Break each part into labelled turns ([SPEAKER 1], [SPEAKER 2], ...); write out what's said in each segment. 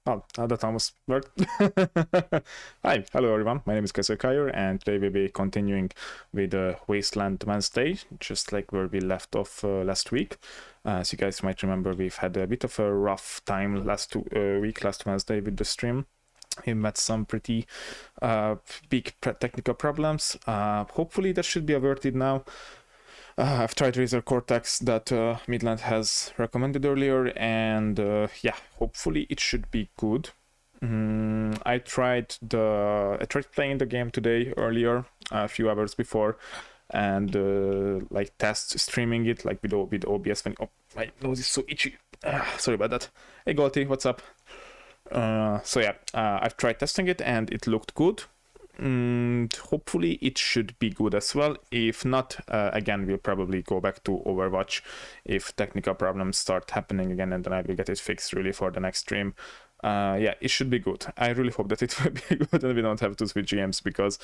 [SPEAKER 1] Oh, that almost worked. Hi, hello everyone. My name is Kaiser Kayer, and today we'll be continuing with Wasteland Wednesday, just like where we left off last week. As you guys might remember, we've had a bit of a rough time last Wednesday with the stream. We met some pretty big technical problems. Hopefully that should be averted now. I've tried Razer Cortex that Midland has recommended earlier, and yeah, hopefully it should be good. I tried playing the game today earlier, a few hours before, and like test streaming it like with OBS. Oh, my nose is so itchy. Sorry about that. Hey Golty, what's up? So yeah, I've tried testing it and it looked good. Hopefully it should be good as well. If not, again, we'll probably go back to Overwatch if technical problems start happening again, and then I will get it fixed really for the next stream. Yeah, it should be good. I really hope that it will be good and we don't have to switch GMs, because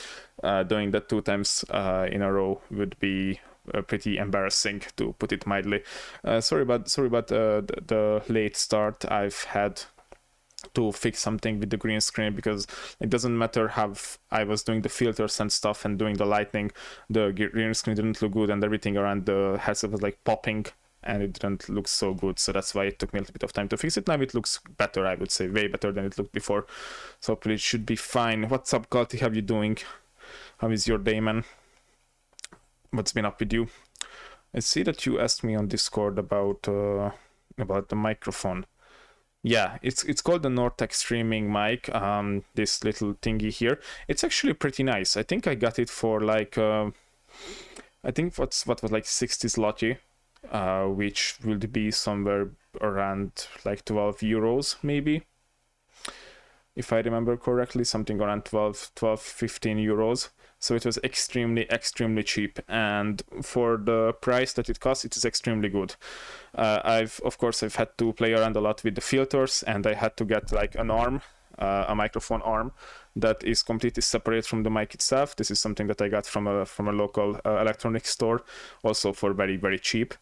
[SPEAKER 1] doing that 2 times in a row would be pretty embarrassing, to put it mildly. Sorry about the late start. I've had to fix something with the green screen, because it doesn't matter how I was doing the filters and stuff and doing the lighting, the green screen didn't look good, and everything around the headset was like popping and it didn't look so good. So that's why it took me a little bit of time to fix it. Now it looks better, I would say, way better than it looked before, so hopefully it should be fine. What's up, Galti? How you doing? How is your day, man? What's been up with you? I see that you asked me on Discord about the microphone. Yeah, it's called the Nortec streaming mic. This little thingy here. It's actually pretty nice. I think I got it for like I think what was like 60 zloty, which will be somewhere around like 12 euros maybe, if I remember correctly, something around 15 euros. So it was extremely cheap, and for the price that it costs, it is extremely good. I've had to play around a lot with the filters, and I had to get like an arm, a microphone arm that is completely separate from the mic itself. This is something that I got from a local electronics store, also for very cheap.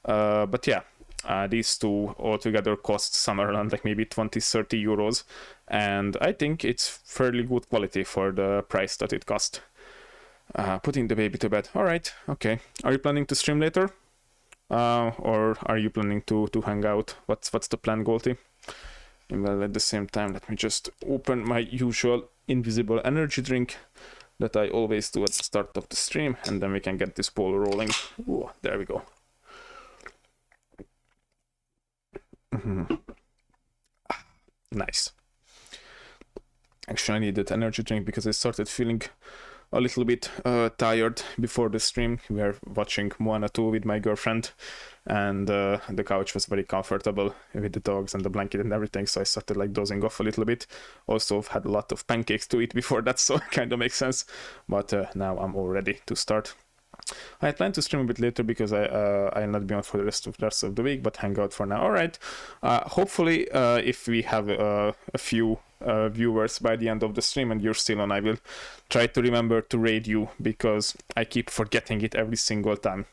[SPEAKER 1] But yeah, these two altogether cost somewhere around like maybe 20-30 euros, and I think it's fairly good quality for the price that it cost. Putting the baby to bed. All right, okay. Are you planning to stream later, or are you planning to hang out? What's the plan, Golty? Well, at the same time, let me just open my usual invisible energy drink that I always do at the start of the stream, and then we can get this poll rolling. Ooh, there we go. Nice. Actually, I need that energy drink because I started feeling a little bit tired before the stream. We were watching Moana 2 with my girlfriend, and the couch was very comfortable with the dogs and the blanket and everything, so I started like dozing off a little bit. Also, I've had a lot of pancakes to eat before that, so it kind of makes sense. But now I'm all ready to start. I plan to stream a bit later because I'll not be on for the rest of the week, but hang out for now. All right. Hopefully, if we have a few viewers by the end of the stream and you're still on, I will try to remember to raid you, because I keep forgetting it every single time.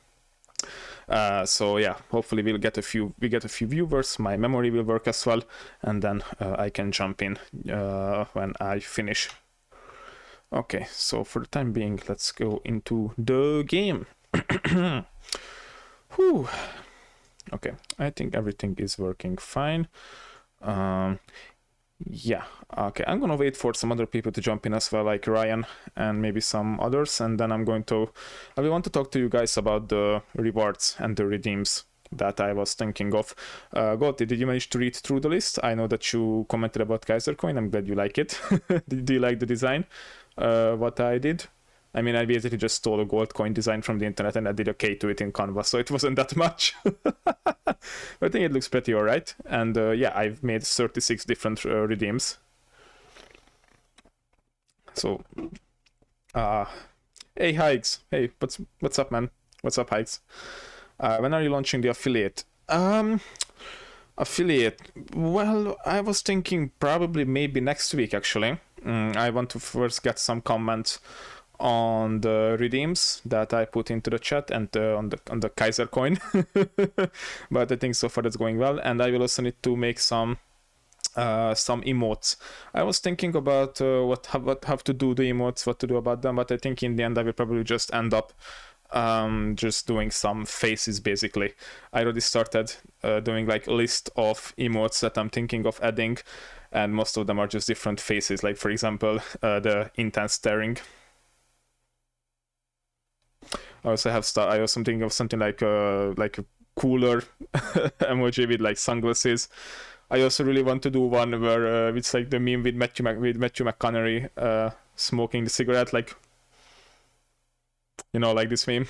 [SPEAKER 1] So yeah, hopefully we get a few viewers. My memory will work as well, and then I can jump in when I finish. Okay, so for the time being, let's go into the game. Whew. Okay, I think everything is working fine. Yeah, okay, I'm gonna wait for some other people to jump in as well, like Ryan and maybe some others, and then I will want to talk to you guys about the rewards and the redeems that I was thinking of. Gotti, did you manage to read through the list? I know that you commented about Kaisercoin. I'm glad you like it. Do you like the design? What I did? I mean, I basically just stole a gold coin design from the internet and I did a K to it in Canva, so it wasn't that much. But I think it looks pretty alright. And yeah, I've made 36 different redeems. So, hey Hikes, hey, what's up, man? What's up, Hikes? When are you launching the affiliate? Affiliate, well, I was thinking probably maybe next week, actually. I want to first get some comments on the redeems that I put into the chat and on the Kaiser coin. But I think so far that's going well, and I will also need to make some some emotes. I was thinking about how to do the emotes, what to do about them, but I think in the end I will probably just end up just doing some faces basically. I already started doing like a list of emotes that I'm thinking of adding, and most of them are just different faces, like for example the intense staring. I also thinking of something like a cooler emoji with like sunglasses. I also really want to do one where it's like the meme with Matthew McConaughey smoking the cigarette, like, you know, like this meme.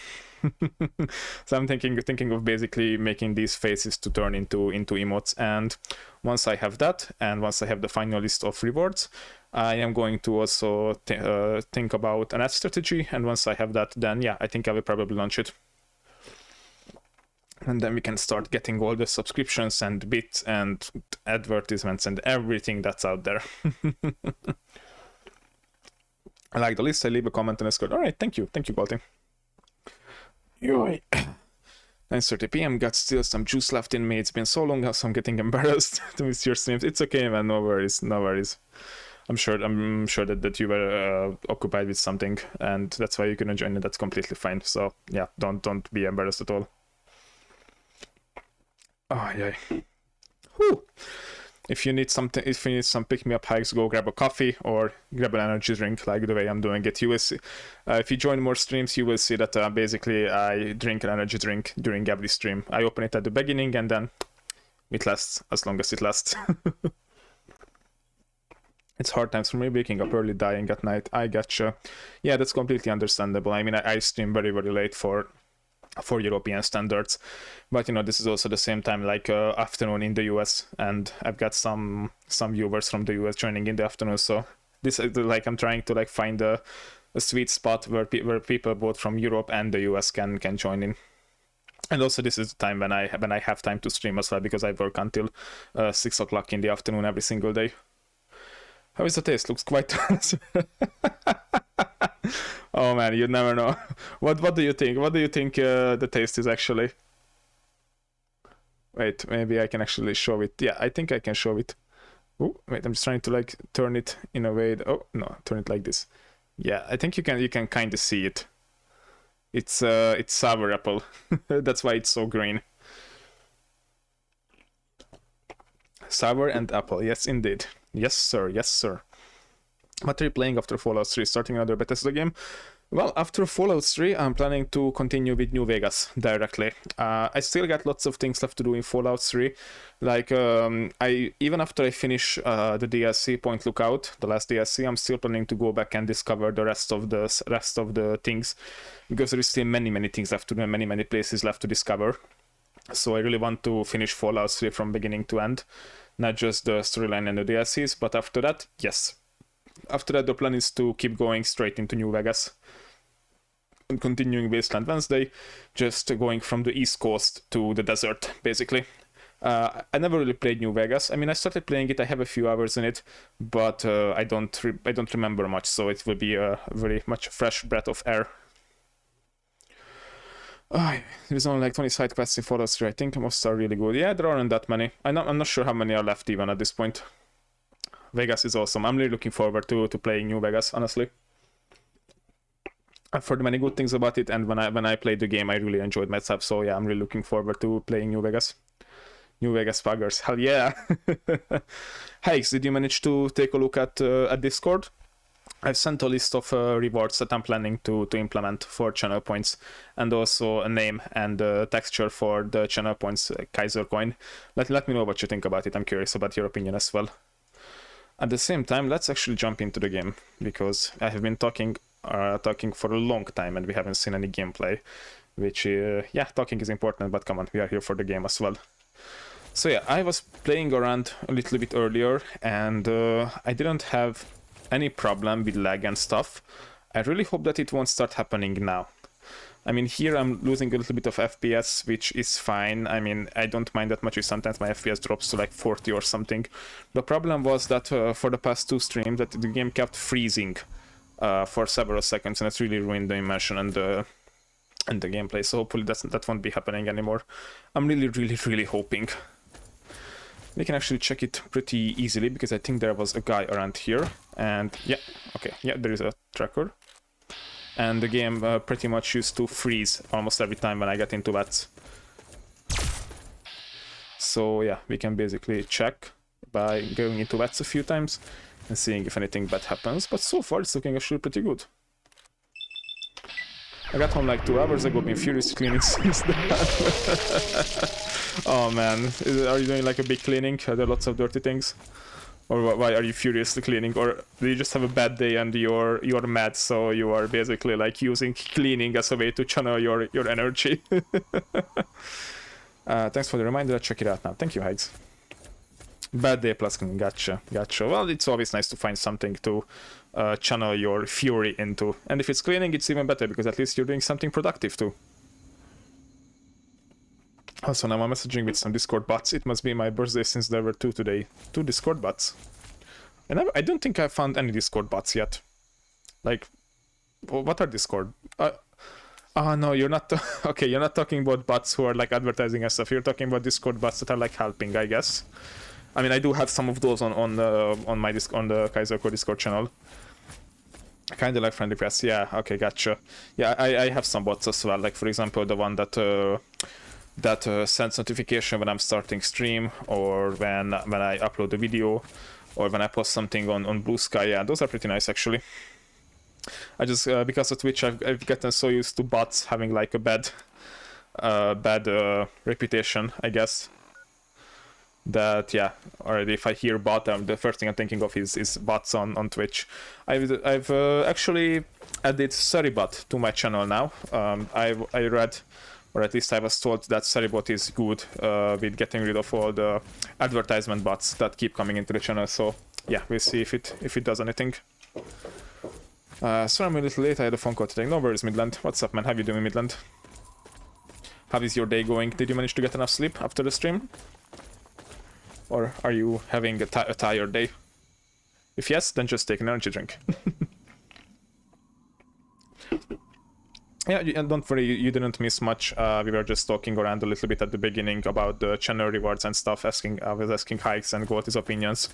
[SPEAKER 1] So I'm thinking of basically making these faces to turn into emotes. And once I have that, and once I have the final list of rewards, I am going to also think about an ad strategy. And once I have that, then yeah, I think I will probably launch it. And then we can start getting all the subscriptions and bits and advertisements and everything that's out there. I like the list. I leave a comment on Discord. All right, thank you, Balti. 9:30 p.m. Got still some juice left in me. It's been so long, so I'm getting embarrassed to miss your streams. It's okay, man. No worries. I'm sure that you were occupied with something, and that's why you couldn't join. And that's completely fine. So yeah, don't be embarrassed at all. Oh yeah. Whew. If you need some pick-me-up hikes, go grab a coffee or grab an energy drink, like the way I'm doing it. You will see, if you join more streams, you will see that basically I drink an energy drink during every stream. I open it at the beginning, and then it lasts as long as it lasts. It's hard times for me, waking up early, dying at night. I gotcha. Yeah, that's completely understandable. I mean, I stream very, very late for European standards, but you know, this is also the same time like afternoon in the US, and I've got some viewers from the US joining in the afternoon. So this is like I'm trying to like find a sweet spot where people both from Europe and the US can join in. And also this is the time when I have time to stream as well, because I work until 6 o'clock in the afternoon every single day. How is the taste? Looks quite oh man, you never know. What do you think? What do you think the taste is actually? Wait, maybe I can actually show it. Yeah, I think I can show it. Oh, wait, I'm just trying to like turn it in a way. Oh no, turn it like this. Yeah, I think you can kind of see it. It's sour apple. That's why it's so green. Sour and apple. Yes, indeed. Yes, sir. Yes, sir. What are you playing after Fallout 3? Starting another Bethesda game? Well, after Fallout 3, I'm planning to continue with New Vegas directly. I still got lots of things left to do in Fallout 3. Like, even after I finish the DLC Point Lookout, the last DLC, I'm still planning to go back and discover the rest of the things, because there is still many things left to do and many places left to discover. So I really want to finish Fallout 3 from beginning to end, not just the storyline and the DLCs, but after that, yes. After that, the plan is to keep going straight into New Vegas and continuing Wasteland Wednesday, just going from the East Coast to the desert, basically. I never really played New Vegas. I mean, I started playing it, I have a few hours in it, but I don't remember much, so it will be a very much fresh breath of air. There's only like 20 side quests in Fallout 3. I think most are really good. Yeah, there aren't that many. I'm not sure how many are left even at this point. Vegas is awesome. I'm really looking forward to playing New Vegas, honestly. I've heard many good things about it, and when I played the game, I really enjoyed myself. So yeah, I'm really looking forward to playing New Vegas. New Vegas Puggers, hell yeah! Hikes, did you manage to take a look at Discord? I've sent a list of rewards that I'm planning to implement for channel points, and also a name and a texture for the channel points Kaiser coin. Let me know what you think about it. I'm curious about your opinion as well. At the same time, let's actually jump into the game, because I have been talking for a long time and we haven't seen any gameplay, which yeah, talking is important, but come on, we are here for the game as well. So yeah, I was playing around a little bit earlier, and I didn't have any problem with lag and stuff. I really hope that it won't start happening now. I mean, here I'm losing a little bit of FPS, which is fine. I mean, I don't mind that much if sometimes my FPS drops to like 40 or something. The problem was that for the past 2 streams, that the game kept freezing for several seconds, and it's really ruined the immersion and the gameplay. So hopefully that won't be happening anymore. I'm really hoping. We can actually check it pretty easily because I think there was a guy around here. And yeah, okay, yeah, there is a tracker. And the game pretty much used to freeze almost every time when I get into VATS. So yeah, we can basically check by going into VATS a few times and seeing if anything bad happens. But so far it's looking actually pretty good. I got home like 2 hours ago, been furiously cleaning since then. Oh man, are you doing like a big cleaning? Are there lots of dirty things? Or why are you furiously cleaning? Or do you just have a bad day and you're mad, so you are basically like using cleaning as a way to channel your energy? Thanks for the reminder, I'll check it out now. Thank you, Hikes. Bad day plus cleaning, gotcha. Well, it's always nice to find something to channel your fury into. And if it's cleaning, it's even better, because at least you're doing something productive too. Also, now I'm messaging with some Discord bots. It must be my birthday since there were 2 today. 2 Discord bots. And I don't think I found any Discord bots yet. Like, what are Discord? Oh no, you're not. Okay, you're not talking about bots who are like advertising and stuff. You're talking about Discord bots that are like helping, I guess. I mean, I do have some of those on the Kaisercore Discord channel. Kind of like friend requests. Yeah. Okay, gotcha. Yeah, I have some bots as well. Like for example, the one that sends notification when I'm starting stream, or when I upload a video, or when I post something on Blue Sky. Yeah, those are pretty nice actually. I just because of Twitch, I've gotten so used to bots having like a bad reputation, I guess. That yeah, already if I hear bot, the first thing I'm thinking of is bots on Twitch. I've actually added Seribot to my channel now. I read, or at least I was told, that Seribot is good with getting rid of all the advertisement bots that keep coming into the channel. So yeah, we'll see if it does anything. Sorry I'm a little late, I had a phone call today. No worries, Midland. What's up, man? How you doing, Midland? How is your day going? Did you manage to get enough sleep after the stream? Or are you having a tired day? If yes, then just take an energy drink. Yeah, and don't worry, you didn't miss much. We were just talking around a little bit at the beginning about the channel rewards and stuff. I was asking Hikes and got his opinions.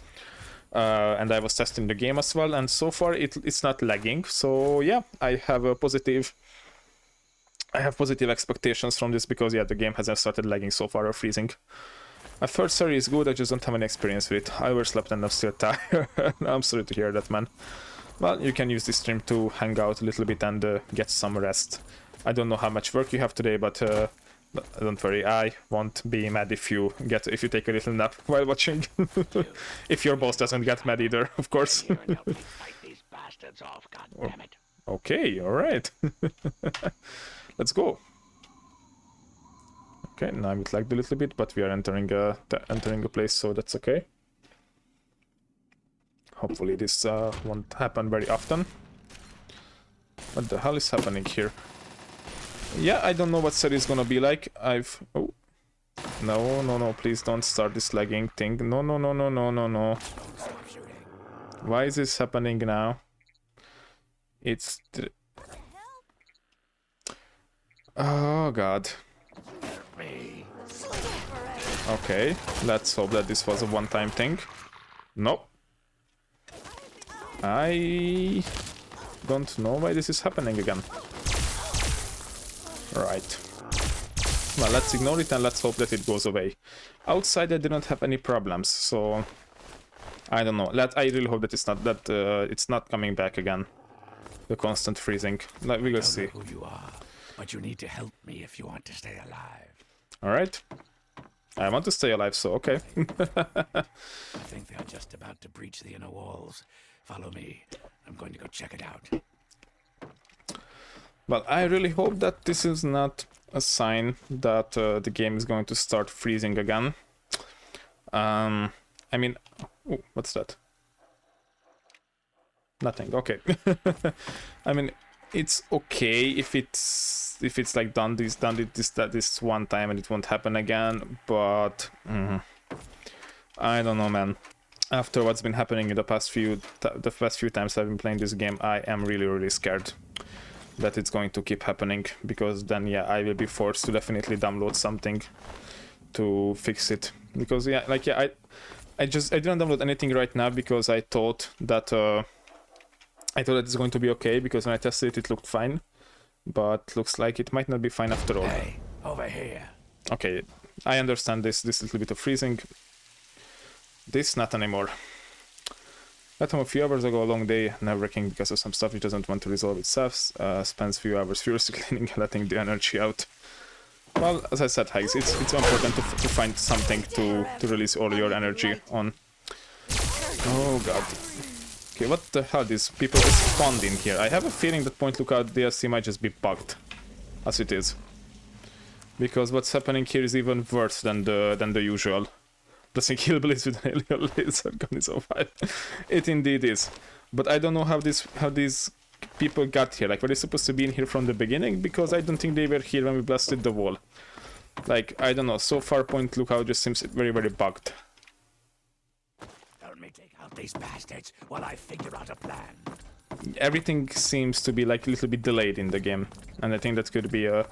[SPEAKER 1] And I was testing the game as well, and so far it's not lagging. So yeah, I have positive expectations from this, because yeah, the game hasn't started lagging so far or freezing. My first story is good, I just don't have any experience with it. I overslept and I'm still tired. I'm sorry to hear that, man. Well, you can use this stream to hang out a little bit and get some rest. I don't know how much work you have today, but don't worry, I won't be mad if you take a little nap while watching. If your boss doesn't get mad either, of course. Okay, alright. Let's go. Okay, now it lagged a little bit, but we are entering a place, so that's okay. Hopefully this won't happen very often. What the hell is happening here? Yeah, I don't know what set is gonna be like. Oh. No, please don't start this lagging thing. No. Why is this happening now? It's... Oh god. Okay, let's hope that this was a one-time thing. Nope. I don't know why this is happening again. Right. Well, let's ignore it and let's hope that it goes away. Outside I didn't have any problems, so I don't know. I really hope that it's not coming back again. The constant freezing. We will see.
[SPEAKER 2] Who you are, but you need to help me if you want to stay alive.
[SPEAKER 1] All right. I want to stay alive, so okay.
[SPEAKER 2] I think they're just about to breach the inner walls. Follow me. I'm going to go check it out.
[SPEAKER 1] Well, I really hope that this is not a sign that the game is going to start freezing again. I mean, oh, what's that? Nothing. Okay. I mean, it's okay if it's like done this one time and it won't happen again, but I don't know, man. After what's been happening in the past few times I've been playing this game, I am really scared that it's going to keep happening, because then yeah, I will be forced to definitely download something to fix it. because yeah, like yeah, I didn't download anything right now because I thought that it's going to be okay, because when I tested it, it looked fine, but looks like it might not be fine after all.
[SPEAKER 2] Hey, over here.
[SPEAKER 1] Okay, I understand this little bit of freezing. This not anymore. At home a few hours ago, a long day, nerve-wracking because of some stuff which doesn't want to resolve itself. Spends few hours furiously cleaning and letting the energy out. Well, as I said, Hags, it's important to find something to release all your energy on. Oh god. Okay, what the hell? These people spawned in here. I have a feeling that Point Lookout DLC might just be bugged, as it is. Because what's happening here is even worse than the usual. Blessing Hillbillies with an alien laser gun is so fine. It indeed is. But I don't know how these people got here. Like, were they supposed to be in here from the beginning? Because I don't think they were here when we blasted the wall. Like, I don't know. So far, Point Lookout just seems very, very bugged.
[SPEAKER 2] Help me take out these bastards while I figure out a plan.
[SPEAKER 1] Everything seems to be like a little bit delayed in the game, and I think that could be a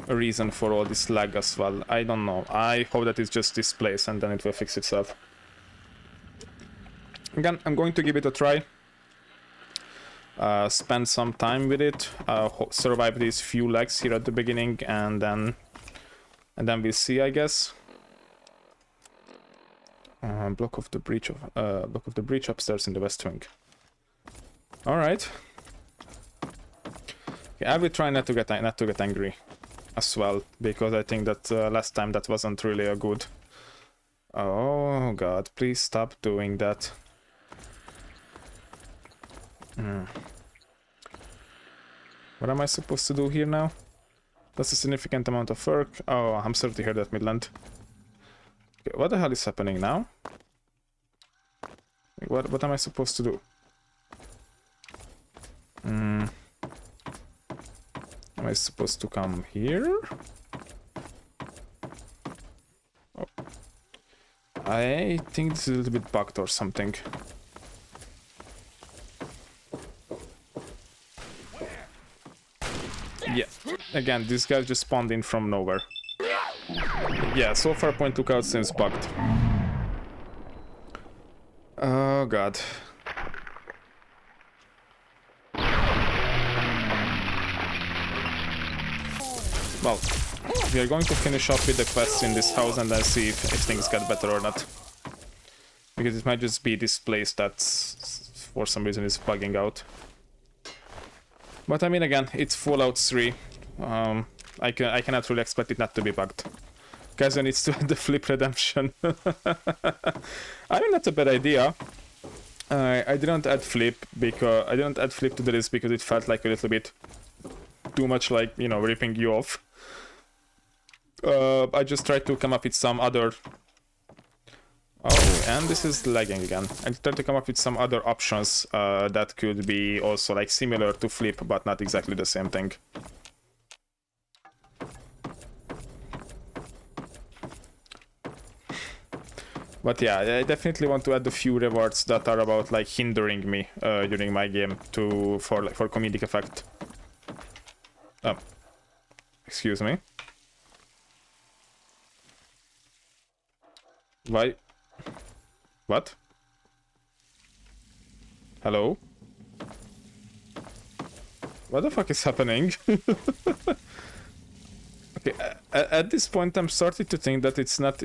[SPEAKER 1] reason for all this lag as well. I don't know. I hope that it's just this place and then it will fix itself. Again, I'm going to give it a try. Spend some time with it. Survive these few lags here at the beginning, and then we'll see, I guess. Block of the breach upstairs in the west wing. All right. Okay, I will try not to get angry as well, because I think that last time that wasn't really a good. Oh god, please stop doing that. What am I supposed to do here now? That's a significant amount of work. Oh, I'm sorry to hear that, Midland. Okay, what the hell is happening now? What am I supposed to do? Am I supposed to come here? Oh. I think this is a little bit bugged or something. Yeah, again, this guy just spawned in from nowhere. Yeah, so far Point Lookout seems bugged. Oh god. Well, we are going to finish up with the quests in this house and then see if things get better or not. Because it might just be this place that for some reason is bugging out. But I mean, again, it's Fallout 3. I cannot really expect it not to be bugged. Kaiser needs to add the flip redemption. I mean, that's a bad idea. I didn't add flip to the list because it felt like a little bit too much like, you know, ripping you off. I just tried to come up with some other... Oh, and this is lagging again. I tried to come up with some other options that could be also like similar to flip, but not exactly the same thing. But yeah, I definitely want to add a few rewards that are about like hindering me during my game for comedic effect. Oh, excuse me. Why? What? Hello? What the fuck is happening? Okay, at this point I'm starting to think that it's not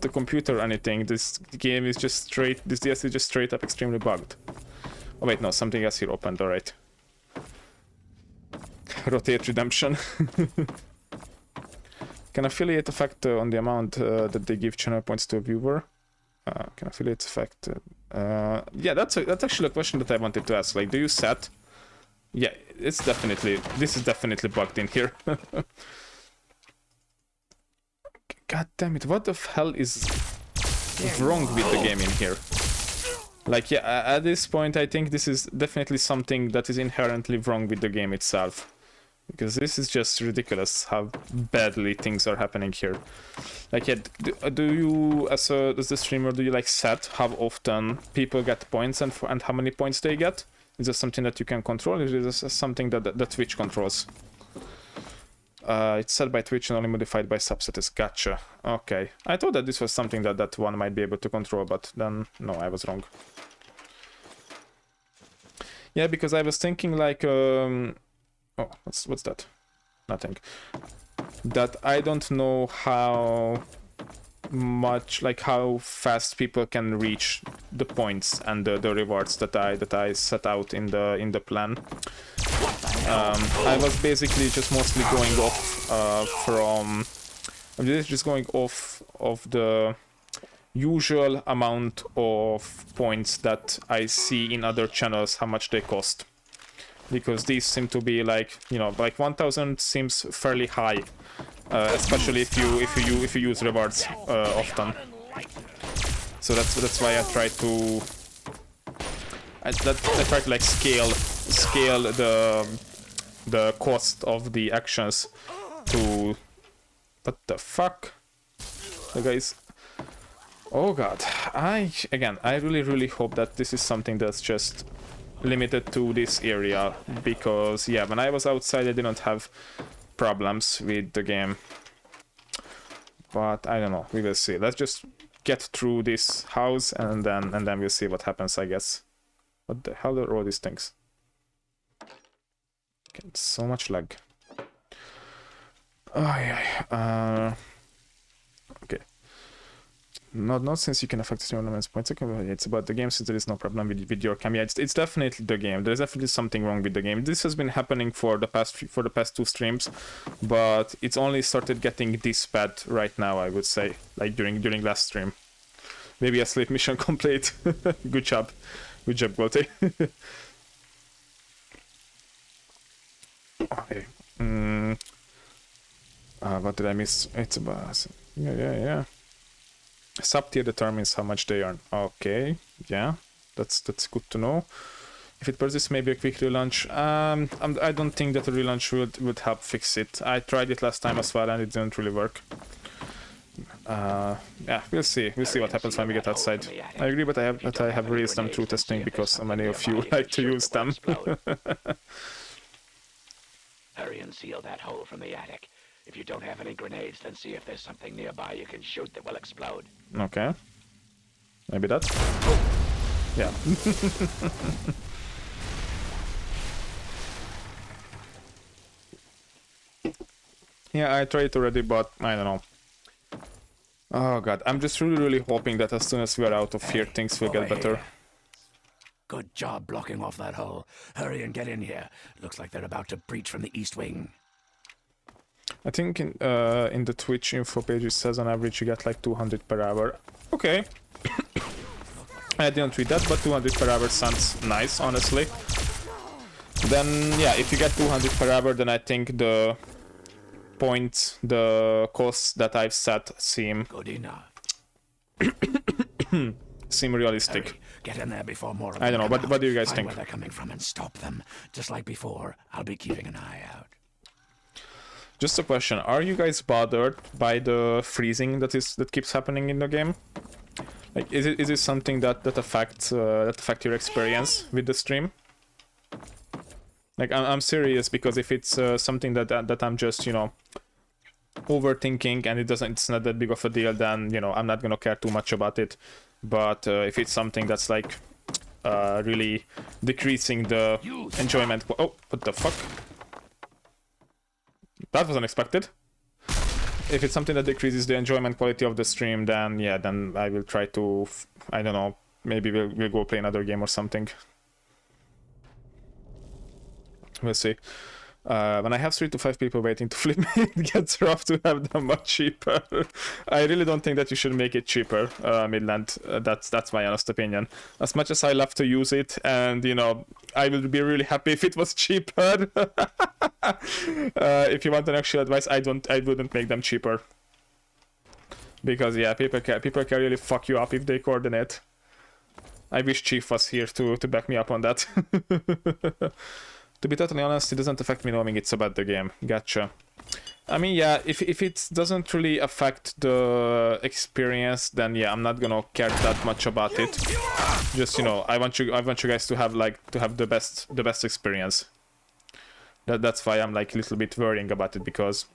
[SPEAKER 1] the computer or anything. This game is just straight, this DS is just straight up extremely bugged. Oh wait, no, something else here opened, alright. Rotate redemption. Can affiliate effect on the amount that they give channel points to a viewer? Can affiliate effect? Yeah, that's actually a question that I wanted to ask. Like, do you set? Yeah, this is definitely bugged in here. God damn it! What the hell is wrong with the game in here? Like, yeah, at this point, I think this is definitely something that is inherently wrong with the game itself. Because this is just ridiculous how badly things are happening here. Like, yeah, do you, as the streamer, do you like set how often people get points and how many points they get? Is this something that you can control, or is this something that Twitch controls? It's set by Twitch and only modified by subsettings. Gotcha. Okay. I thought that this was something that one might be able to control, but then no, I was wrong. Yeah, because I was thinking like, oh, what's that? Nothing. That I don't know how much, like how fast people can reach the points and the rewards that I set out in the plan. I was basically just mostly going off I'm just going off of the usual amount of points that I see in other channels, how much they cost, because these seem to be like, you know, like 1000 seems fairly high, especially if you use rewards often. So that's why I try to like scale the cost of the actions to. What the fuck? The guys. Oh god. I really hope that this is something that's just limited to this area, because yeah, when I was outside I didn't have problems with the game. But I don't know, we will see. Let's just get through this house and then we'll see what happens, I guess. What the hell are all these things? Okay, so much lag. Oh yeah. Okay. Not since you can affect your elements points. Okay, it's about the game, since there is no problem with your cam. Yeah, it's definitely the game. There's definitely something wrong with the game. This has been happening for the past 2 streams, but it's only started getting this bad right now, I would say. Like during last stream. Maybe a sleep mission complete. Good job. Good job, Gulte. Okay. What did I miss? It's about... Yeah. Sub-tier determines how much they earn. Okay, yeah. That's good to know. If it persists, maybe a quick relaunch. I don't think that a relaunch would help fix it. I tried it last time as well and it didn't really work. Yeah, we'll see. We'll see what happens when we get outside. I agree, but I have released them through testing because so many of you like to use them.
[SPEAKER 2] Hurry and seal that hole from the attic. If you don't have any grenades, then see if there's something nearby you can shoot that will explode.
[SPEAKER 1] Okay. Maybe that? Yeah. Yeah, I tried it already, but I don't know. Oh god, I'm just really hoping that as soon as we are out of here, things will get better.
[SPEAKER 2] Good job blocking off that hole. Hurry and get in here. Looks like they're about to breach from the east wing.
[SPEAKER 1] I think in the Twitch info page it says on average you get like 200 per hour. Okay. I didn't read that, but 200 per hour sounds nice, honestly. Then, yeah, if you get 200 per hour, then I think the points, the costs that I've set seem...
[SPEAKER 2] Good enough.
[SPEAKER 1] seem realistic.
[SPEAKER 2] Hurry. Get in there before more of
[SPEAKER 1] I don't know, what do you guys
[SPEAKER 2] Find
[SPEAKER 1] think?
[SPEAKER 2] where they're coming from and stop them. Just like before, I'll be keeping an eye out.
[SPEAKER 1] Just a question, are you guys bothered by the freezing that keeps happening in the game? Like, is it something that affects your experience with the stream? Like, I'm serious, because if it's something that I'm just, you know, overthinking and it's not that big of a deal, then, you know, I'm not gonna care too much about it. But if it's something that's like really decreasing the enjoyment... Oh, what the fuck? That was unexpected. If it's something that decreases the enjoyment quality of the stream, then yeah, then I will try to, I don't know, maybe we'll go play another game or something. We'll see. When I have 3 to 5 people waiting to flip me, it gets rough to have them much cheaper. I really don't think that you should make it cheaper, Midland. That's my honest opinion. As much as I love to use it, and you know, I would be really happy if it was cheaper. If you want an actual advice, I wouldn't make them cheaper. Because yeah, people can really fuck you up if they coordinate. I wish Chief was here to back me up on that. To be totally honest, it doesn't affect me knowing it's about the game. Gotcha. I mean, yeah, if it doesn't really affect the experience, then yeah, I'm not gonna care that much about it. Just, you know, I want you guys to have the best experience. That's why I'm like a little bit worrying about it, because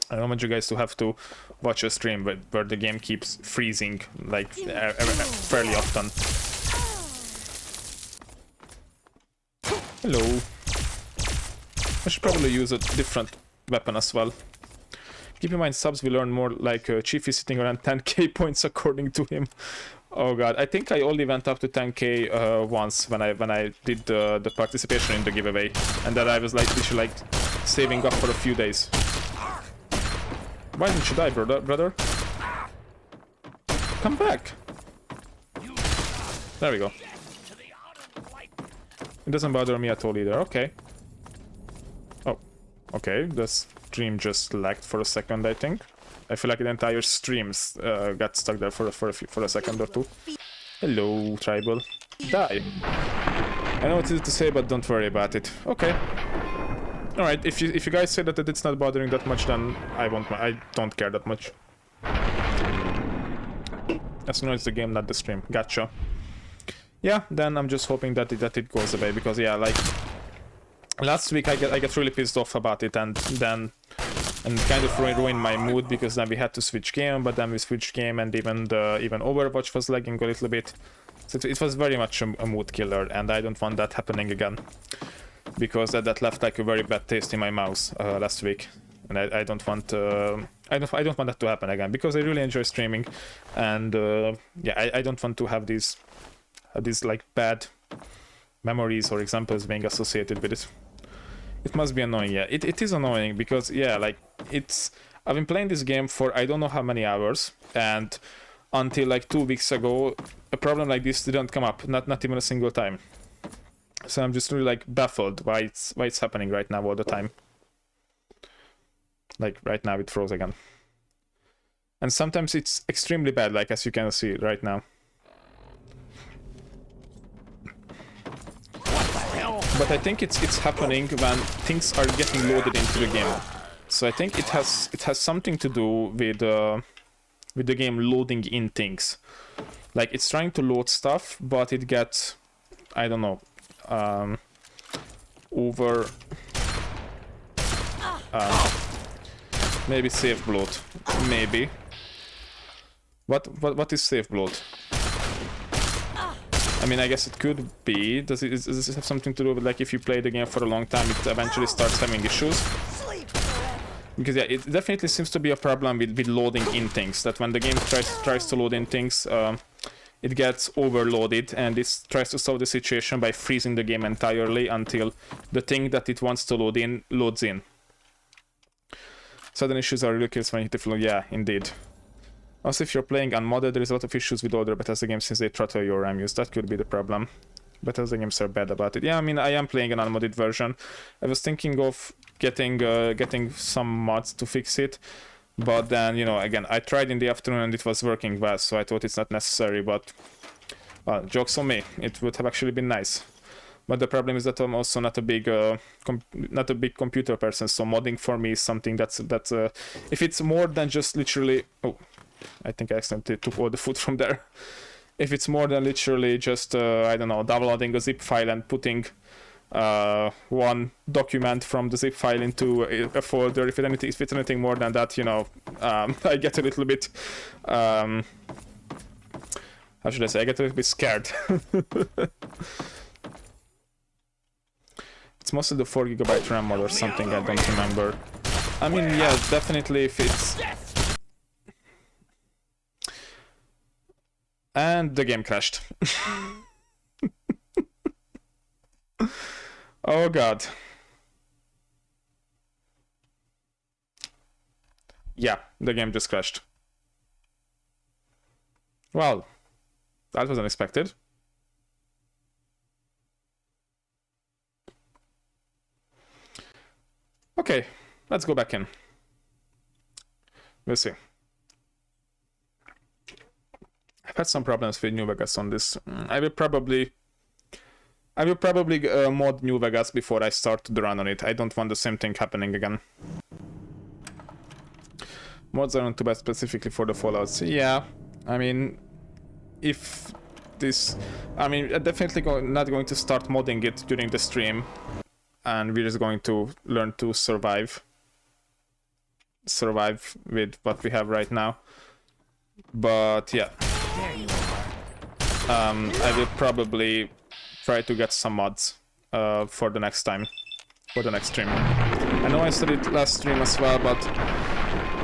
[SPEAKER 1] I don't want you guys to have to watch a stream where the game keeps freezing like fairly often. Hello. I should probably use a different weapon as well. Keep in mind, subs will earn more, like Chief is sitting around 10k points according to him. Oh god, I think I only went up to 10k once when I did the participation in the giveaway, and then I was like literally like saving up for a few days. Why didn't you die, brother? Come back! There we go. It doesn't bother me at all either, okay. Oh, okay, the stream just lagged for a second, I think. I feel like the entire stream got stuck there for a second or two. Hello, Tribal. Die. I know what it is to say, but don't worry about it. Okay. Alright, if you guys say that it's not bothering that much, then I don't care that much. As long as the game, not the stream. Gotcha. Yeah, then I'm just hoping that it goes away, because yeah, like last week I get really pissed off about it, and kind of ruined my mood, because then we had to switch game, but then we switched game, and even Overwatch was lagging a little bit. So it was very much a mood killer, and I don't want that happening again, because that left like a very bad taste in my mouth last week, and I don't want I don't want that to happen again, because I really enjoy streaming, and yeah, I don't want to have these like bad memories or examples being associated with it. It must be annoying, yeah. It is annoying, because yeah, like I've been playing this game for I don't know how many hours, and until like 2 weeks ago a problem like this didn't come up, not even a single time. So I'm just really like baffled why it's happening right now all the time. Like right now it froze again. And sometimes it's extremely bad, like as you can see right now. But I think it's happening when things are getting loaded into the game. So I think it has something to do with the game loading in things. Like it's trying to load stuff, but it gets, I don't know, over maybe save bloat, maybe. What is save bloat? I mean, I guess it could be. Does this have something to do with, like, if you play the game for a long time, it eventually starts having issues? Because yeah, it definitely seems to be a problem with loading in things. That when the game tries to load in things, it gets overloaded, and it tries to solve the situation by freezing the game entirely until the thing that it wants to load in loads in. Sudden issues are ridiculous when you hit the floor. Yeah, indeed. Also, if you're playing unmodded, there is a lot of issues with older Bethesda games since they throttle your RAM use. That could be the problem. Bethesda games are bad about it. Yeah, I mean, I am playing an unmodded version. I was thinking of getting some mods to fix it, but then, you know, again, I tried in the afternoon and it was working well, so I thought it's not necessary, but, well, joke's on me. It would have actually been nice. But the problem is that I'm also not a big computer person, so modding for me is something that's if it's more than just literally... Oh, I think I accidentally took all the food from there. If it's more than literally just, I don't know, downloading a zip file and putting one document from the zip file into a folder, if it's anything more than that, you know, I get a little bit, how should I say, I get a little bit scared. It's mostly the 4 GB RAM mod or something, I don't remember. I mean, yeah, definitely if it's... And the game crashed. Oh god. Yeah, the game just crashed. Well, that was unexpected. Okay, let's go back in. We'll see. I've had some problems with New Vegas on this. I will probably mod New Vegas before I start the run on it. I don't want the same thing happening again. Mods aren't too bad specifically for the Fallouts. Yeah, I mean, if this... I mean, I'm definitely not going to start modding it during the stream. And we're just going to learn to survive. survive with what we have right now. But yeah, I will probably try to get some mods for the next time, for the next stream. I know I said it last stream as well, but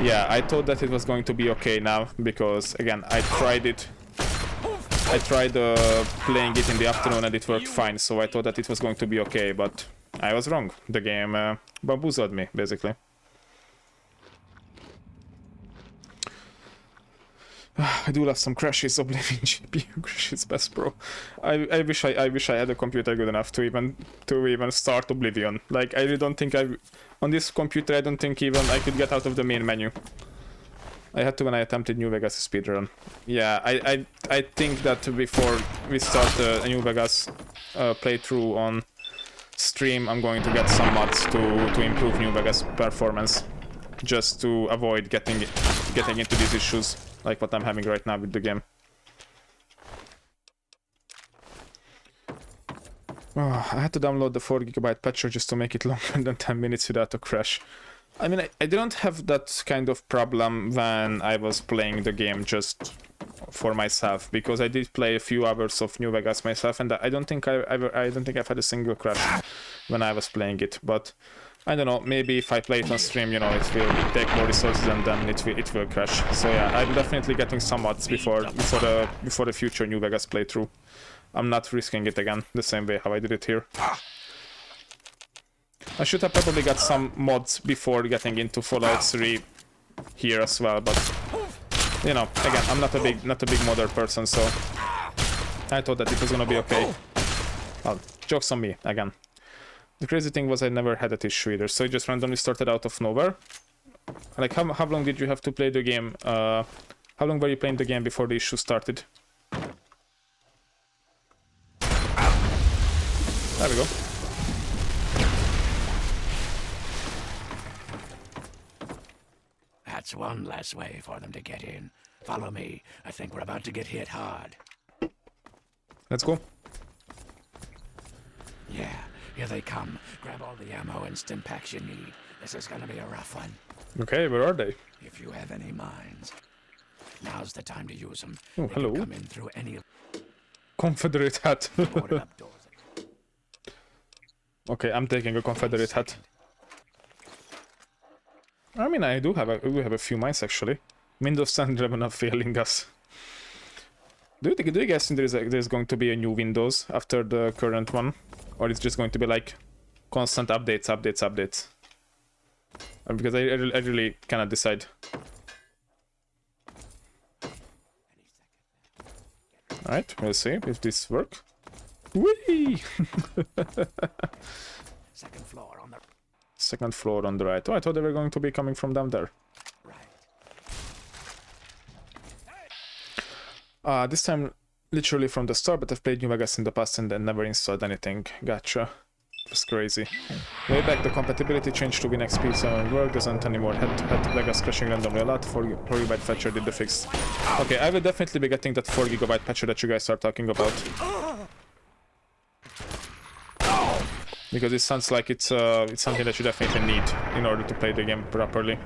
[SPEAKER 1] yeah, I thought that it was going to be okay now, because again, I tried playing it in the afternoon and it worked fine, so I thought that it was going to be okay, but I was wrong. The game bamboozled me, basically. I do love some crashes. Oblivion GPU crashes, best bro. I wish I had a computer good enough to even start Oblivion. Like, I really don't think on this computer I don't think even I could get out of the main menu. I had to when I attempted New Vegas speedrun. Yeah, I think that before we start a New Vegas playthrough on stream, I'm going to get some mods to improve New Vegas performance, just to avoid getting into these issues like what I'm having right now with the game. Oh, I had to download the 4GB patcher just to make it longer than 10 minutes without a crash. I mean, I didn't have that kind of problem when I was playing the game just for myself, because I did play a few hours of New Vegas myself, and I don't think I've had a single crash when I was playing it. But I don't know, maybe if I play it on stream, you know, it will take more resources and then it will crash. So yeah, I'm definitely getting some mods before the future New Vegas playthrough. I'm not risking it again the same way how I did it here. I should have probably got some mods before getting into Fallout 3 here as well, but you know, again, I'm not a big modder person, so I thought that it was gonna be okay. Well, jokes on me again. The crazy thing was I never had that issue either, so it just randomly started out of nowhere. Like, how long did you have to play the game? How long were you playing the game before the issue started? There we go.
[SPEAKER 2] That's one less way for them to get in. Follow me. I think we're about to get hit hard.
[SPEAKER 1] Let's go.
[SPEAKER 2] Yeah, here they come. Grab all the ammo and stim packs you need. This is gonna be a rough one.
[SPEAKER 1] Okay, where are they?
[SPEAKER 2] If you have any mines, now's the time to use them.
[SPEAKER 1] Oh,
[SPEAKER 2] They
[SPEAKER 1] hello.
[SPEAKER 2] can come in through any
[SPEAKER 1] Confederate hat.
[SPEAKER 2] boarded up doors.
[SPEAKER 1] Okay, I'm taking a Confederate hat. I mean, we do have a few mines actually. Windows 10 11 are failing us. Do you guys think there's going to be a new Windows after the current one, or it's just going to be like constant updates? Because I really cannot decide. All right, we'll see if this works. Whee!
[SPEAKER 2] Second floor on the
[SPEAKER 1] Second floor on the right. Oh, I thought they were going to be coming from down there.
[SPEAKER 2] right.
[SPEAKER 1] This time literally from the start, but I've played New Vegas in the past and then never installed anything. Gotcha. That's crazy. Way back, the compatibility changed to WinXP, so it work doesn't anymore. Had Vegas crashing randomly a lot. 4GB patcher did the fix. Okay, I will definitely be getting that 4GB patcher that you guys are talking about. Because it sounds like it's something that you definitely need in order to play the game properly.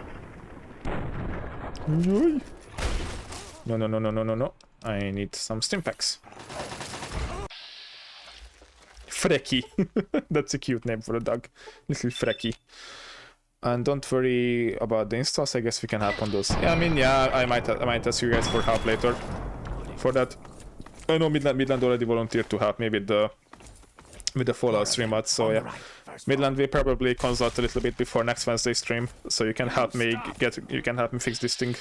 [SPEAKER 1] No. I need some stim packs. Frecky. That's a cute name for a dog. Little Frecky. And don't worry about the installs, I guess we can help on those. Yeah, I mean, yeah, I might ask you guys for help later. For that. I know Midland already volunteered to help me with the Fallout stream mods, so yeah. Midland will probably consult a little bit before next Wednesday stream, so you can help me fix this thing.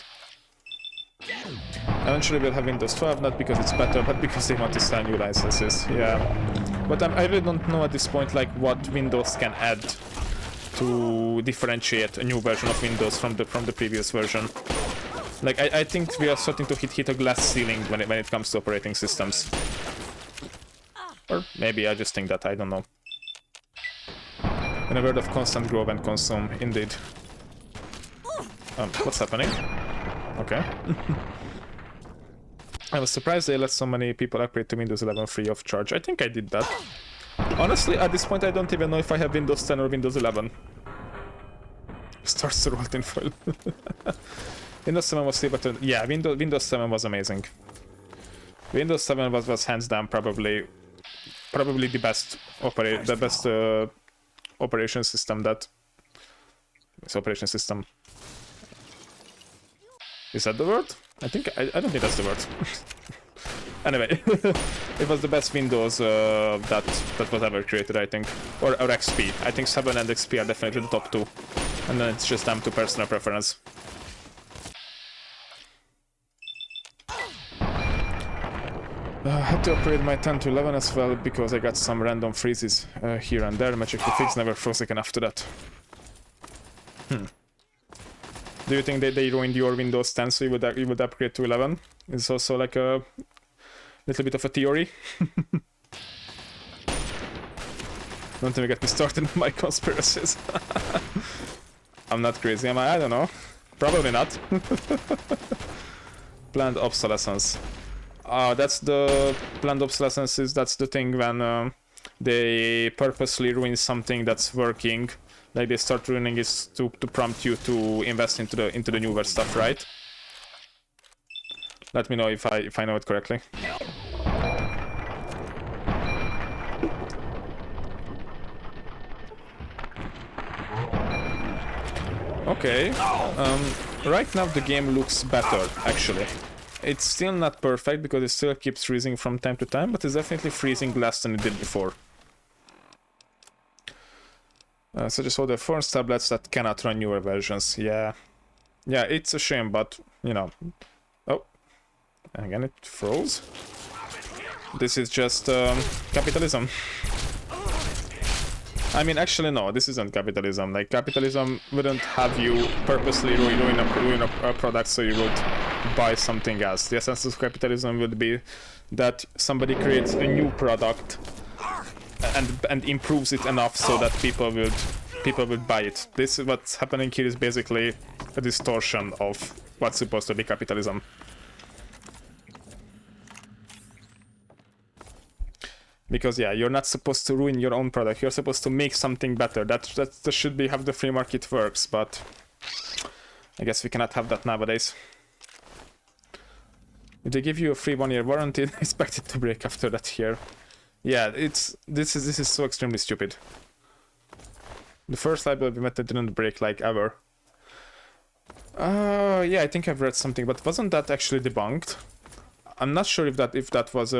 [SPEAKER 1] Eventually we'll have Windows 12, not because it's better, but because they want to sell new licenses, yeah. But I really don't know at this point like what Windows can add to differentiate a new version of Windows from the previous version. Like I think we are starting to hit a glass ceiling when it comes to operating systems. Or maybe I just think that, I don't know. In a world of constant grow and consume, indeed. What's happening? Okay. I was surprised they let so many people upgrade to Windows 11 free of charge. I think I did that. Honestly, at this point I don't even know if I have Windows 10 or Windows 11. Starts to roll tinfoil. Windows 7 was still better. Yeah, Windows 7 was amazing. Windows 7 was hands down probably the best operation system that. This operation system. Is that the word? I don't think that's the word. Anyway, it was the best Windows that was ever created, I think. Or XP. I think 7 and XP are definitely the top two. And then it's just down to personal preference. I had to upgrade my 10 to 11 as well because I got some random freezes here and there. Magic the Figs never froze again after that. Do you think they ruined your Windows 10 so you would upgrade to 11? It's also like a little bit of a theory. Don't even get me started on my conspiracies. I'm not crazy, am I? I don't know. Probably not. Planned obsolescence. That's the planned obsolescence. That's the thing when they purposely ruin something that's working. Like they start ruining it to prompt you to invest into the newer stuff, right? Let me know if I know it correctly. Okay. Right now the game looks better, actually. It's still not perfect because it still keeps freezing from time to time, but it's definitely freezing less than it did before. Such as all the force tablets that cannot run newer versions. Yeah, it's a shame, but you know. Oh, again it froze. This is just capitalism. I mean, actually, no, this isn't capitalism. Like, capitalism wouldn't have you purposely ruin a product so you would buy something else. The essence of capitalism would be that somebody creates a new product and improves it enough so that people would buy it. This is what's happening here is basically a distortion of what's supposed to be capitalism. Because yeah, you're not supposed to ruin your own product. You're supposed to make something better. That should be how the free market works. But I guess we cannot have that nowadays. If they give you a free 1-year warranty, expect it to break after that year. Yeah, this is so extremely stupid. The first library method didn't break like ever. Yeah, I think I've read something, but wasn't that actually debunked? I'm not sure if that was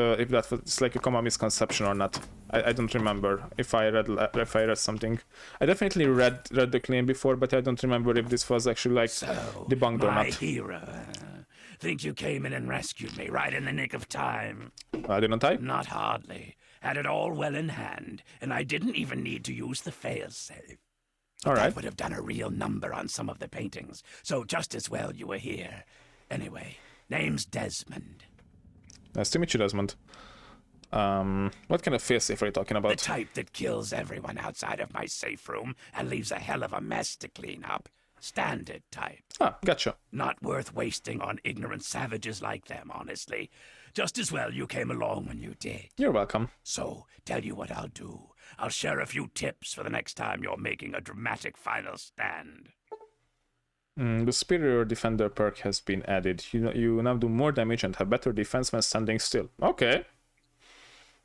[SPEAKER 1] like a common misconception or not. I don't remember if I read something. I definitely read the claim before, but I don't remember if this was actually like debunked or not.
[SPEAKER 2] My hero. Think you came in and rescued me right in the nick of time?
[SPEAKER 1] Didn't I?
[SPEAKER 2] Not hardly. Had it all well in hand, and I didn't even need to use the failsafe.
[SPEAKER 1] All right.
[SPEAKER 2] That would have done a real number on some of the paintings, so just as well you were here. Anyway, name's Desmond.
[SPEAKER 1] Nice to meet you, Desmond. What kind of failsafe are you talking about?
[SPEAKER 2] The type that kills everyone outside of my safe room and leaves a hell of a mess to clean up. Standard type.
[SPEAKER 1] Ah, gotcha.
[SPEAKER 2] Not worth wasting on ignorant savages like them, honestly. Just as well you came along when you did.
[SPEAKER 1] You're welcome.
[SPEAKER 2] So, tell you what I'll do. I'll share a few tips for the next time you're making a dramatic final stand.
[SPEAKER 1] The Superior Defender perk has been added. You now do more damage and have better defense when standing still. Okay.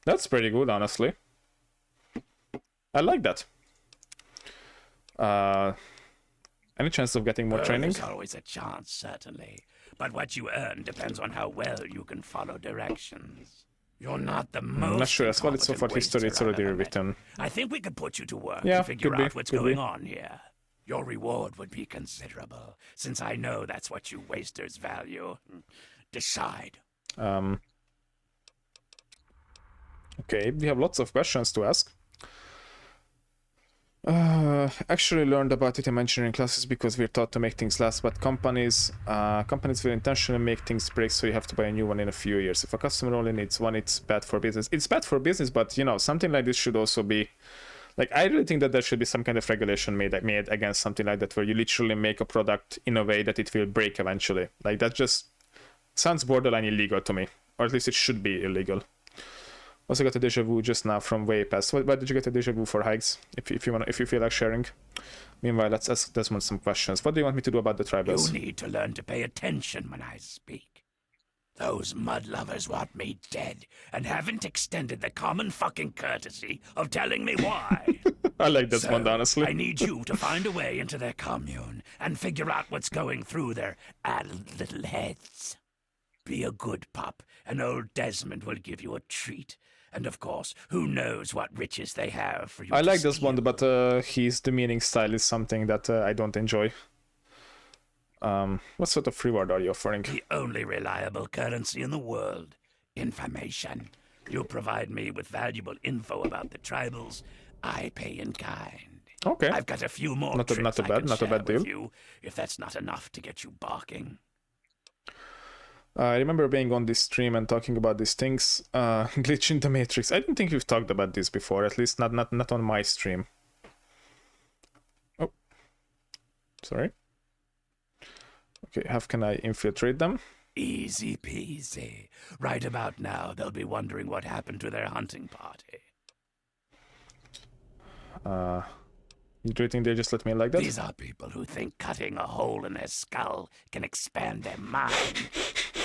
[SPEAKER 1] That's pretty good, honestly. I like that. Any chance of getting more training?
[SPEAKER 2] There's always a chance, certainly. But what you earn depends on how well you can follow directions. You're not the most.
[SPEAKER 1] I'm not sure. As well, it's so far history. It's already written.
[SPEAKER 2] I think we could put you to work
[SPEAKER 1] to
[SPEAKER 2] figure out what's going on here. Your reward would be considerable, since I know that's what you wasters value. Decide.
[SPEAKER 1] Okay, we have lots of questions to ask. Actually learned about it in engineering classes because we're taught to make things last, but companies will intentionally make things break, so you have to buy a new one in a few years. If a customer only needs one, it's bad for business. It's bad for business, but you know, something like this should also be like, I really think that there should be some kind of regulation made against something like that, where you literally make a product in a way that it will break eventually. Like, that just sounds borderline illegal to me, or at least it should be illegal. Also got a deja vu just now from way past. Why did you get a deja vu for hikes? If you feel like sharing. Meanwhile, let's ask Desmond some questions. What do you want me to do about the tribals?
[SPEAKER 2] You need to learn to pay attention when I speak. Those mud lovers want me dead and haven't extended the common fucking courtesy of telling me why.
[SPEAKER 1] I like Desmond, honestly.
[SPEAKER 2] I need you to find a way into their commune and figure out what's going through their addled little heads. Be a good pup, and old Desmond will give you a treat. And of course, who knows what riches they have for you.
[SPEAKER 1] I like Desmond, but his demeaning style is something that I don't enjoy. What sort of reward are you offering?
[SPEAKER 2] The only reliable currency in the world. Information. You provide me with valuable info about the tribals. I pay in kind.
[SPEAKER 1] Okay.
[SPEAKER 2] I've got a few more
[SPEAKER 1] Not a
[SPEAKER 2] tricks I
[SPEAKER 1] bad-
[SPEAKER 2] can
[SPEAKER 1] not a
[SPEAKER 2] share
[SPEAKER 1] bad
[SPEAKER 2] with
[SPEAKER 1] deal.
[SPEAKER 2] you, if that's not enough to get you barking.
[SPEAKER 1] I remember being on this stream and talking about these things. Glitch in the Matrix. I don't think we've talked about this before, at least not on my stream. Oh. Sorry. Okay, how can I infiltrate them?
[SPEAKER 2] Easy peasy. Right about now, they'll be wondering what happened to their hunting party.
[SPEAKER 1] You do you think they just let me like that?
[SPEAKER 2] These are people who think cutting a hole in their skull can expand their mind.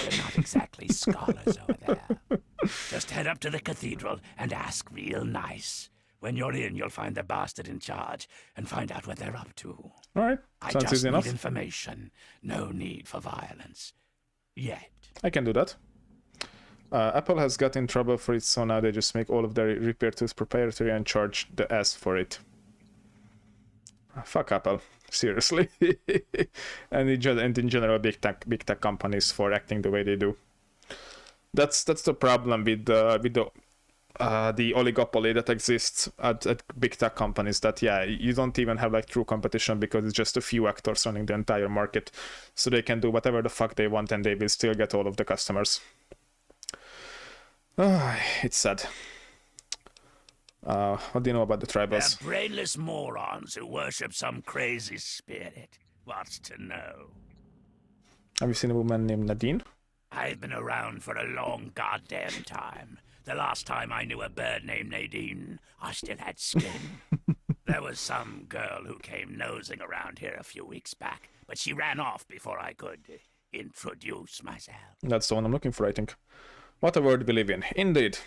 [SPEAKER 2] They're not exactly scholars over there. Just head up to the cathedral and ask real nice. When you're in, you'll find the bastard in charge and find out what they're up to.
[SPEAKER 1] Alright,
[SPEAKER 2] I
[SPEAKER 1] sounds
[SPEAKER 2] just
[SPEAKER 1] easy
[SPEAKER 2] need
[SPEAKER 1] enough.
[SPEAKER 2] information. No need for violence. Yet.
[SPEAKER 1] I can do that. Apple has got in trouble for it, so now they just make all of their repair tools proprietary and charge the S for it. Fuck Apple, seriously. and in general, big tech companies for acting the way they do. That's the problem with the oligopoly that exists at big tech companies. That you don't even have like true competition because it's just a few actors running the entire market, so they can do whatever the fuck they want and they will still get all of the customers. It's sad. What do you know about the tribals?
[SPEAKER 2] They're brainless morons who worship some crazy spirit. What's to know?
[SPEAKER 1] Have you seen a woman named Nadine?
[SPEAKER 2] I've been around for a long goddamn time. The last time I knew a bird named Nadine, I still had skin. There was some girl who came nosing around here a few weeks back, but she ran off before I could introduce myself.
[SPEAKER 1] That's the one I'm looking for, I think. What a world we live in. Indeed.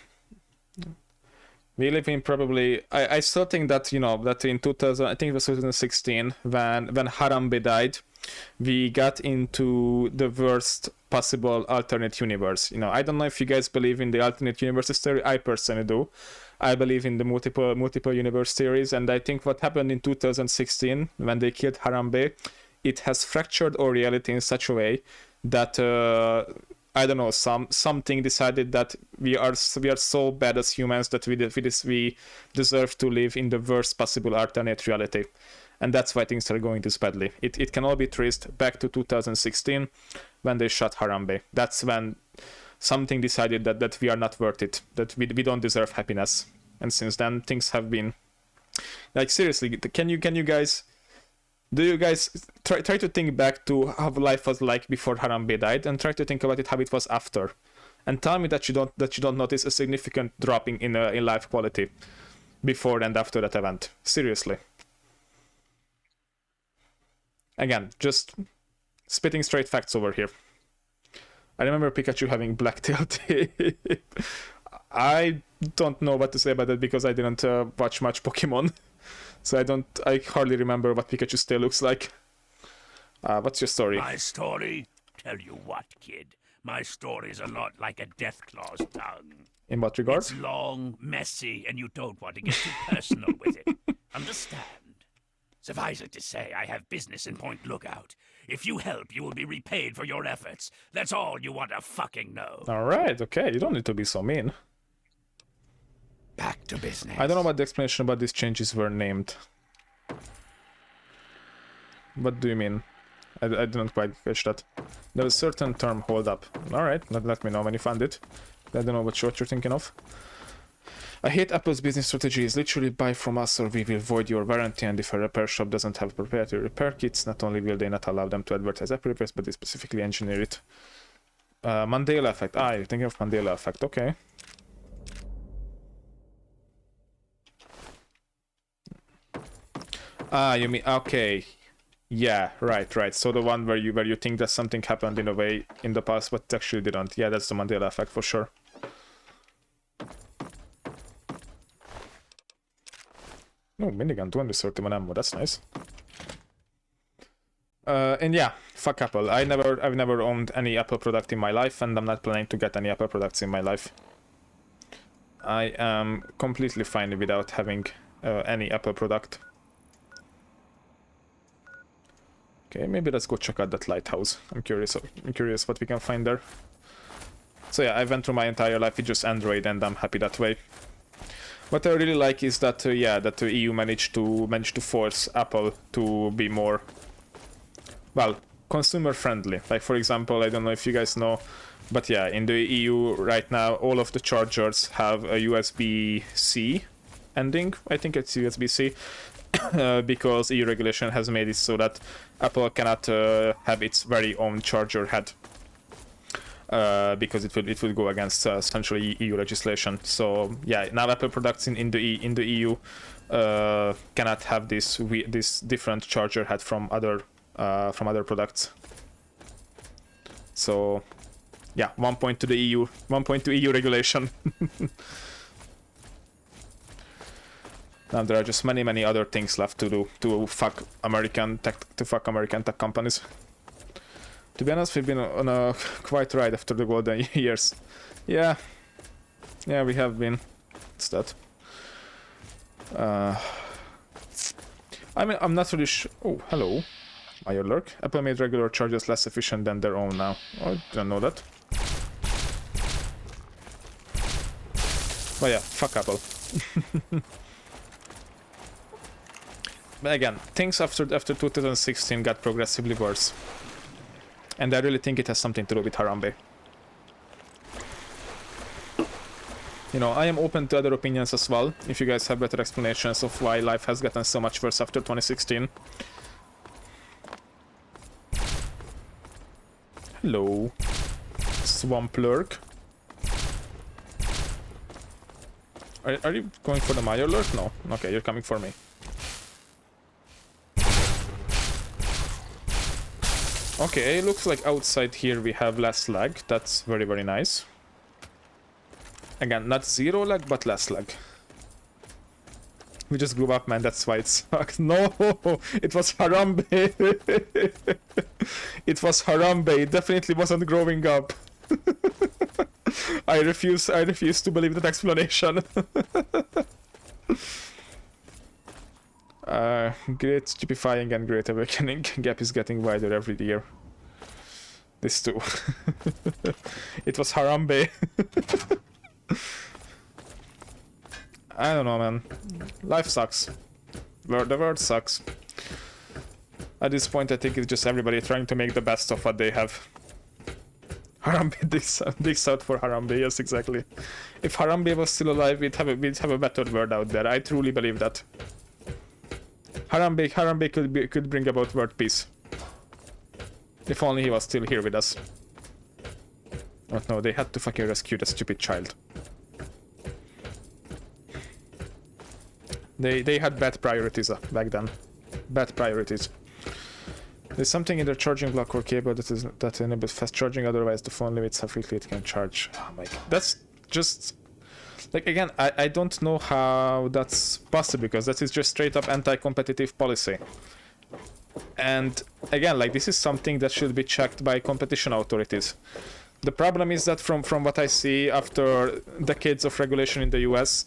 [SPEAKER 1] We live in probably... I still think that, that in 2000... I think it was 2016, when Harambe died, we got into the worst possible alternate universe. I don't know if you guys believe in the alternate universes theory. I personally do. I believe in the multiple universe theories, and I think what happened in 2016 when they killed Harambe, it has fractured our reality in such a way that I don't know, something decided that we are so bad as humans that we deserve to live in the worst possible alternate reality. And that's why things are going this badly. It can all be traced back to 2016 when they shot Harambe. That's when something decided that we are not worth it, that we don't deserve happiness. And since then, things have been... Like, seriously, can you guys... Do you guys try to think back to how life was like before Harambe died, and try to think about it how it was after, and tell me that you don't notice a significant drop in life quality before and after that event. Seriously. Again, just spitting straight facts over here. I remember Pikachu having blacktail tape. I don't know what to say about that because I didn't watch much Pokemon. So I hardly remember what Pikachu's tail looks like. What's your story?
[SPEAKER 2] My story? Tell you what, kid. My story's a lot like a Deathclaw's tongue.
[SPEAKER 1] In what regard?
[SPEAKER 2] It's long, messy, and you don't want to get too personal with it. Understand? Suffice it to say, I have business in Point Lookout. If you help, you will be repaid for your efforts. That's all you want to fucking know.
[SPEAKER 1] Alright, okay, you don't need to be so mean.
[SPEAKER 2] Back to business.
[SPEAKER 1] I don't know what the explanation about these changes were named. What do you mean? I didn't quite catch that. There was a certain term, hold up. Alright, let me know when you find it. I don't know what you're thinking of. I hate Apple's business strategy is literally buy from us or we will void your warranty, and if a repair shop doesn't have proprietary repair kits, not only will they not allow them to advertise Apple repairs, but they specifically engineer it. Mandela effect. You're thinking of Mandela effect, okay. Ah, you mean okay. Yeah, right. So the one where you think that something happened in a way in the past, but it actually didn't. Yeah, that's the Mandela effect for sure. No, minigun 231 ammo. That's nice. And yeah, fuck Apple. I've never owned any Apple product in my life, and I'm not planning to get any Apple products in my life. I am completely fine without having any Apple product. Okay, maybe let's go check out that lighthouse. I'm curious what we can find there. So yeah, I went through my entire life with just Android, and I'm happy that way. What I really like is that that the EU managed to force Apple to be more, well, consumer friendly. Like for example, I don't know if you guys know, but yeah, in the EU right now, all of the chargers have a USB-C ending. I think it's USB-C. Because EU regulation has made it so that Apple cannot have its very own charger head, because it would go against central EU legislation. So yeah, now Apple products in the EU cannot have this different charger head from other products. So yeah, 1 point to the EU, 1 point to EU regulation. Now there are just many other things left to do to fuck American tech companies. To be honest, we've been on a quite ride after the golden years. Yeah, we have been. It's that. I mean, I'm not really sure. Oh, hello, Major Lurk. Apple made regular chargers less efficient than their own now. Oh, I didn't know that. But yeah, fuck Apple. But again, things after 2016 got progressively worse. And I really think it has something to do with Harambe. You know, I am open to other opinions as well, if you guys have better explanations of why life has gotten so much worse after 2016. Hello, Swamp Lurk. Are you going for the Major Lurk? No. Okay, you're coming for me. Okay, looks like outside here we have less lag. That's very nice. Again, not zero lag, but less lag. We just grew up, man, that's why it sucks. No, it was Harambe. It was Harambe. It definitely wasn't growing up. I refuse to believe that explanation. Great stupefying and great awakening. Gap is getting wider every year. This too. It was Harambe. I don't know, man. Life sucks. The world sucks. At this point, I think it's just everybody trying to make the best of what they have. Harambe digs out for Harambe, yes, exactly. If Harambe was still alive, we'd have a better world out there. I truly believe that. Harambe could bring about world peace. If only he was still here with us. But no, they had to fucking rescue the stupid child. They had bad priorities back then. Bad priorities. There's something in their charging block or cable that enables fast charging, otherwise the phone limits how quickly it can charge. Oh my god. That's just... Like, again, I don't know how that's possible, because that is just straight up anti-competitive policy. And again, like, this is something that should be checked by competition authorities. The problem is that from what I see after decades of regulation in the US,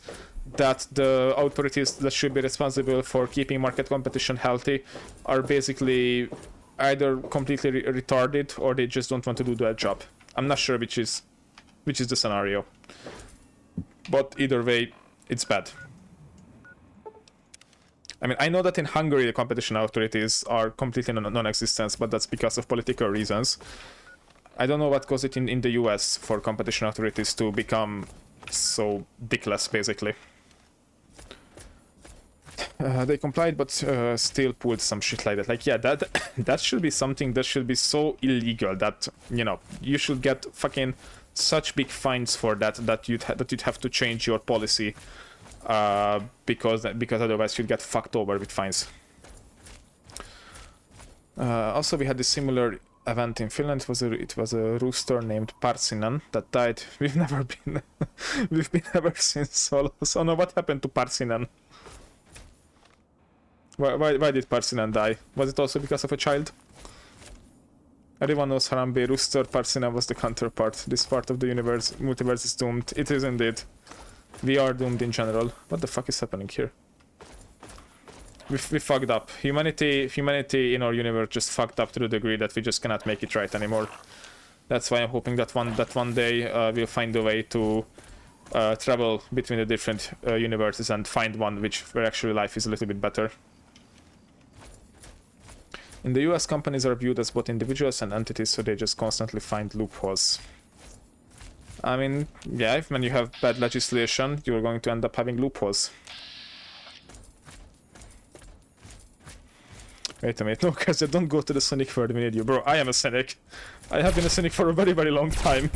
[SPEAKER 1] that the authorities that should be responsible for keeping market competition healthy are basically either completely retarded or they just don't want to do their job. I'm not sure which is the scenario. But either way, it's bad. I mean, I know that in Hungary the competition authorities are completely non-existent, but that's because of political reasons. I don't know what caused it in the US for competition authorities to become so dickless, basically. They complied, but still pulled some shit like that. Like, yeah, that should be something that should be so illegal that, you know, you should get fucking such big fines for that you'd have to change your policy, because otherwise you'd get fucked over with fines. Also, we had a similar event in Finland. It was a rooster named Parsinen that died. We've never been we've been ever since. So no, what happened to Parsinen? Why did Parsinen die? Was it also because of a child? Everyone knows Harambe, Rooster, Parsinen was the counterpart. This part of the multiverse is doomed. It is indeed. We are doomed in general. What the fuck is happening here? We fucked up. Humanity in our universe just fucked up to the degree that we just cannot make it right anymore. That's why I'm hoping that one day we'll find a way to travel between the different universes and find one where actually life is a little bit better. In the US, companies are viewed as both individuals and entities, so they just constantly find loopholes. I mean, yeah, when you have bad legislation, you're going to end up having loopholes. Wait a minute, no, guys, don't go to the Cynic word, we need you. Bro, I am a Cynic. I have been a Cynic for a very, very long time.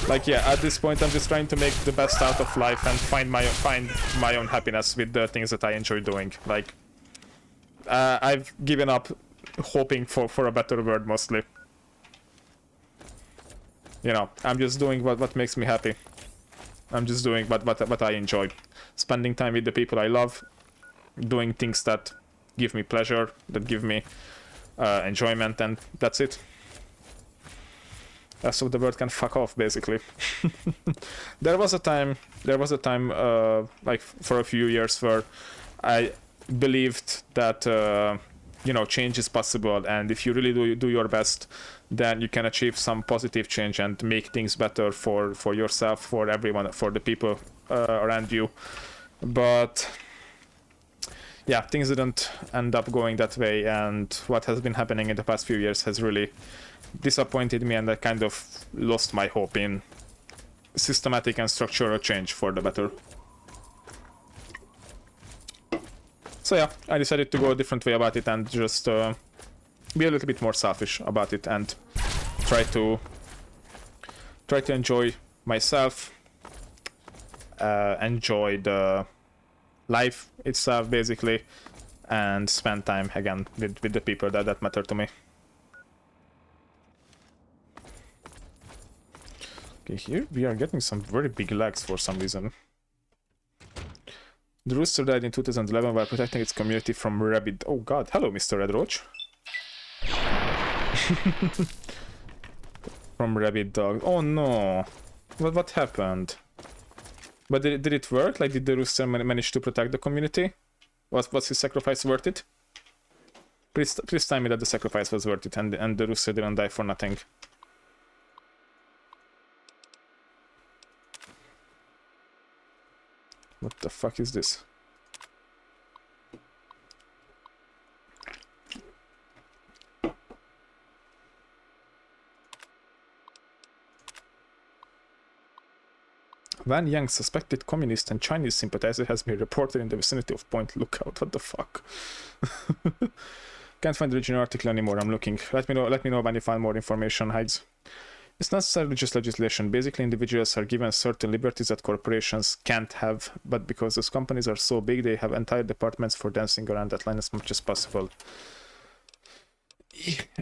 [SPEAKER 1] Like, yeah, at this point, I'm just trying to make the best out of life and find my own happiness with the things that I enjoy doing. Like, I've given up hoping for a better world, mostly. You know, I'm just doing what makes me happy. I'm just doing what I enjoy. Spending time with the people I love. Doing things that give me pleasure, that give me enjoyment, and that's it. So the world can fuck off, basically. There was a time, like for a few years, where I believed that you know, change is possible, and if you really do your best, then you can achieve some positive change and make things better for yourself, for everyone, for the people around you. But yeah, things didn't end up going that way, and what has been happening in the past few years has really disappointed me, and I kind of lost my hope in systematic and structural change for the better. So yeah, I decided to go a different way about it and just be a little bit more selfish about it and try to enjoy myself, enjoy the life itself, basically, and spend time again with the people that matter to me. Okay, here we are getting some very big lags for some reason. The rooster died in 2011 while protecting its community from rabid. Oh god, hello Mr. Red Roach. From rabid dog. Oh no. What happened? But did it work? Like, did the rooster manage to protect the community? Was his sacrifice worth it? Please tell me that the sacrifice was worth it and the rooster didn't die for nothing. What the fuck is this? Wang Yang, suspected communist and Chinese sympathizer, has been reported in the vicinity of Point Lookout. What the fuck? Can't find the original article anymore. I'm looking. Let me know when you find more information, Hides. It's not necessarily just legislation. Basically, individuals are given certain liberties that corporations can't have, but because those companies are so big, they have entire departments for dancing around that line as much as possible.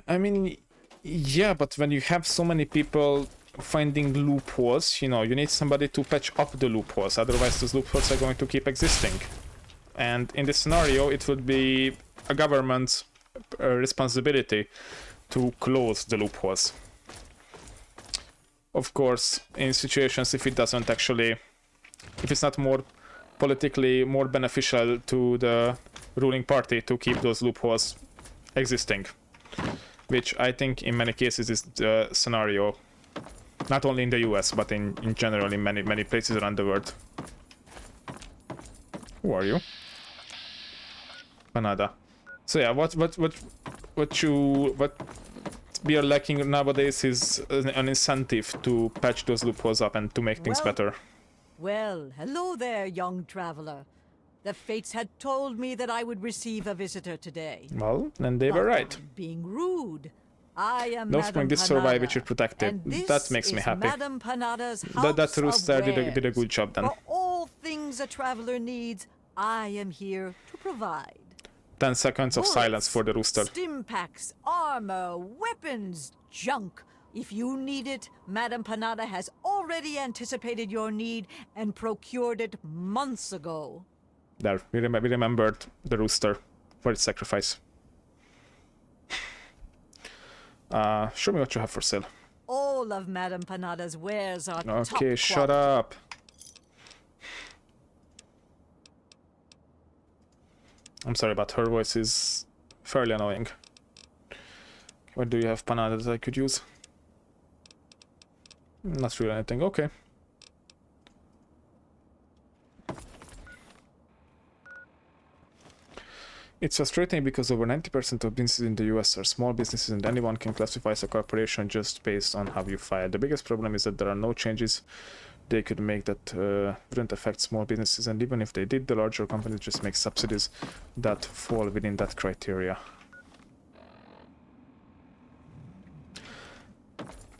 [SPEAKER 1] I mean, yeah, but when you have so many people finding loopholes, you know, you need somebody to patch up the loopholes, otherwise those loopholes are going to keep existing. And in this scenario, it would be a government's responsibility to close the loopholes. Of course, in situations if it's not more politically more beneficial to the ruling party to keep those loopholes existing, which I think in many cases is the scenario, not only in the US, but in general in many places around the world. Who are you? Canada. So yeah, what we are lacking nowadays is an incentive to patch those loopholes up and to make things better.
[SPEAKER 3] Well, hello there, young traveler. The fates had told me that I would receive a visitor today.
[SPEAKER 1] Well, then they were right.
[SPEAKER 3] Being rude. I am
[SPEAKER 1] No
[SPEAKER 3] Madame
[SPEAKER 1] spring, this survive, which is protected. That makes me happy.
[SPEAKER 3] Madame Panada's house
[SPEAKER 1] That rooster
[SPEAKER 3] of
[SPEAKER 1] did a good job then.
[SPEAKER 3] For all things a traveler needs, I am here to provide.
[SPEAKER 1] 10 seconds of silence for the rooster.
[SPEAKER 3] Stim packs, armor, weapons, junk. If you need it, Madame Panada has already anticipated your need and procured it months ago.
[SPEAKER 1] There, we remembered the rooster for its sacrifice. Show me what you have for sale.
[SPEAKER 3] All of Madame Panada's wares are top
[SPEAKER 1] Okay, shut
[SPEAKER 3] quality.
[SPEAKER 1] up. I'm sorry, but her voice is fairly annoying. What do you have, Panada, that I could use? Not really anything. Okay. It's frustrating because over 90% of businesses in the US are small businesses and anyone can classify as a corporation just based on how you file. The biggest problem is that there are no changes they could make that wouldn't affect small businesses, and even if they did, the larger companies just make subsidies that fall within that criteria.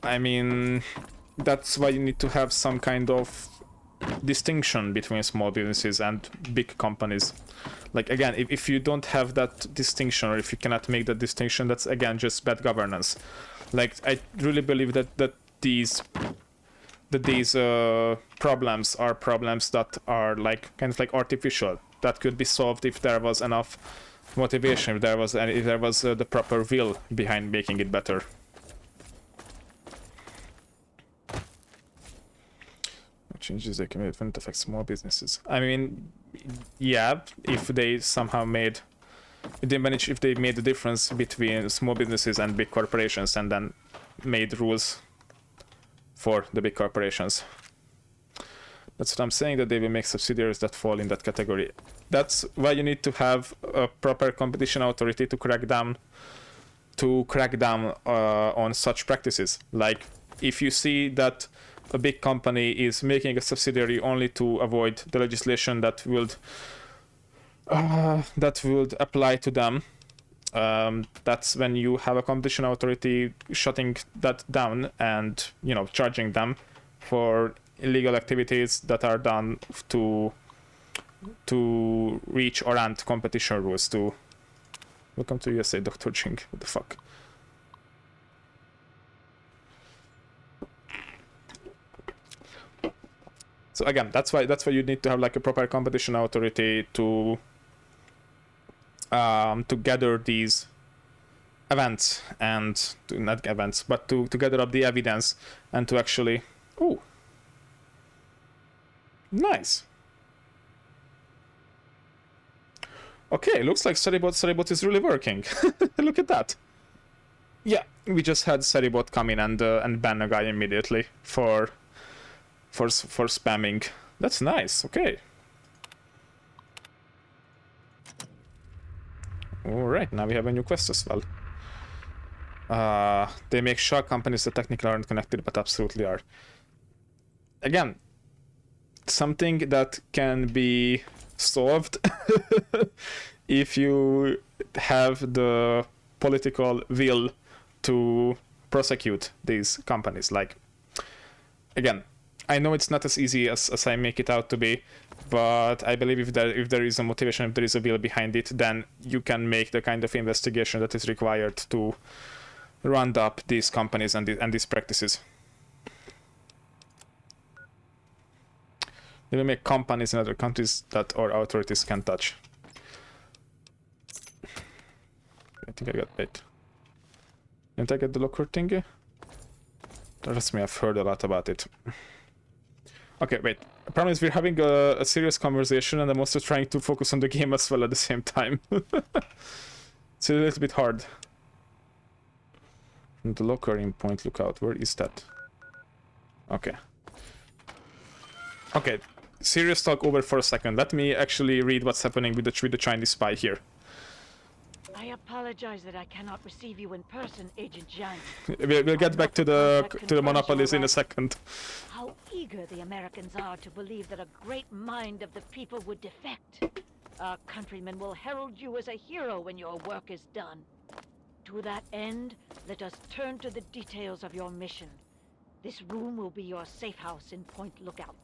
[SPEAKER 1] I mean, that's why you need to have some kind of distinction between small businesses and big companies. Like, again, if you don't have that distinction, or if you cannot make that distinction, that's again just bad governance. Like, I really believe that these problems are problems that are like kind of like artificial, that could be solved if there was enough motivation, if there was the proper will behind making it better. Changes they can make when it affects small businesses. I mean, yeah, if they somehow made, if they made the difference between small businesses and big corporations and then made rules for the big corporations. That's what I'm saying, that they will make subsidiaries that fall in that category. That's why you need to have a proper competition authority to crack down on such practices. Like, if you see that a big company is making a subsidiary only to avoid the legislation that would apply to them, that's when you have a competition authority shutting that down and, you know, charging them for illegal activities that are done to reach or end competition rules. Welcome to USA, Dr. Jing. What the fuck? So again, that's why you need to have like a proper competition authority to gather these events and not events, but to gather up the evidence and to actually. Ooh, nice. Okay, looks like Seribot is really working. Look at that. Yeah, we just had Seribot come in and ban a guy immediately for spamming. That's nice. Okay. Alright, now we have a new quest as well. They make sure companies that technically aren't connected but absolutely are. Again, something that can be solved if you have the political will to prosecute these companies. Like, again, I know it's not as easy as I make it out to be, but I believe if there is a motivation, if there is a will behind it, then you can make the kind of investigation that is required to round up these companies and these practices. They will make companies in other countries that our authorities can touch. I think I got bait. Didn't I get the locker thingy? Trust me, I've heard a lot about it. Okay, wait. I promise we're having a serious conversation and I'm also trying to focus on the game as well at the same time. It's a little bit hard. From the locker in Point Lookout, where is that? Okay. Okay, serious talk over for a second. Let me actually read what's happening with the Chinese spy here.
[SPEAKER 4] I apologize that I cannot receive you in person, Agent Zhang.
[SPEAKER 1] We'll get back to the monopolies in a second.
[SPEAKER 4] How eager the Americans are to believe that a great mind of the people would defect. Our countrymen will herald you as a hero when your work is done. To that end, let us turn to the details of your mission. This room will be your safe house in Point Lookout.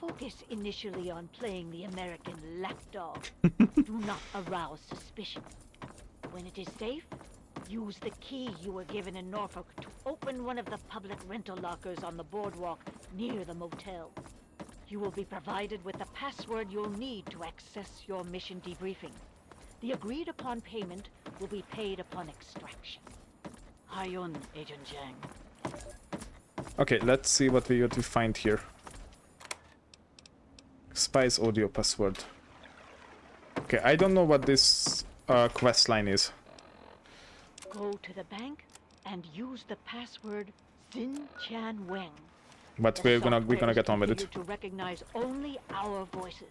[SPEAKER 4] Focus initially on playing the American lapdog. Do not arouse suspicion. When it is safe, use the key you were given in Norfolk to open one of the public rental lockers on the boardwalk near the motel. You will be provided with the password you'll need to access your mission debriefing. The agreed upon payment will be paid upon extraction. Hayun, Agent Zhang.
[SPEAKER 1] Okay, let's see what we find here. Spy's audio password. Okay, I don't know what this quest line is.
[SPEAKER 4] Go to the bank and use the password Xin Chan Weng.
[SPEAKER 1] But
[SPEAKER 4] The
[SPEAKER 1] we're gonna
[SPEAKER 4] software is
[SPEAKER 1] get on with it.
[SPEAKER 4] configured to recognize only our voices.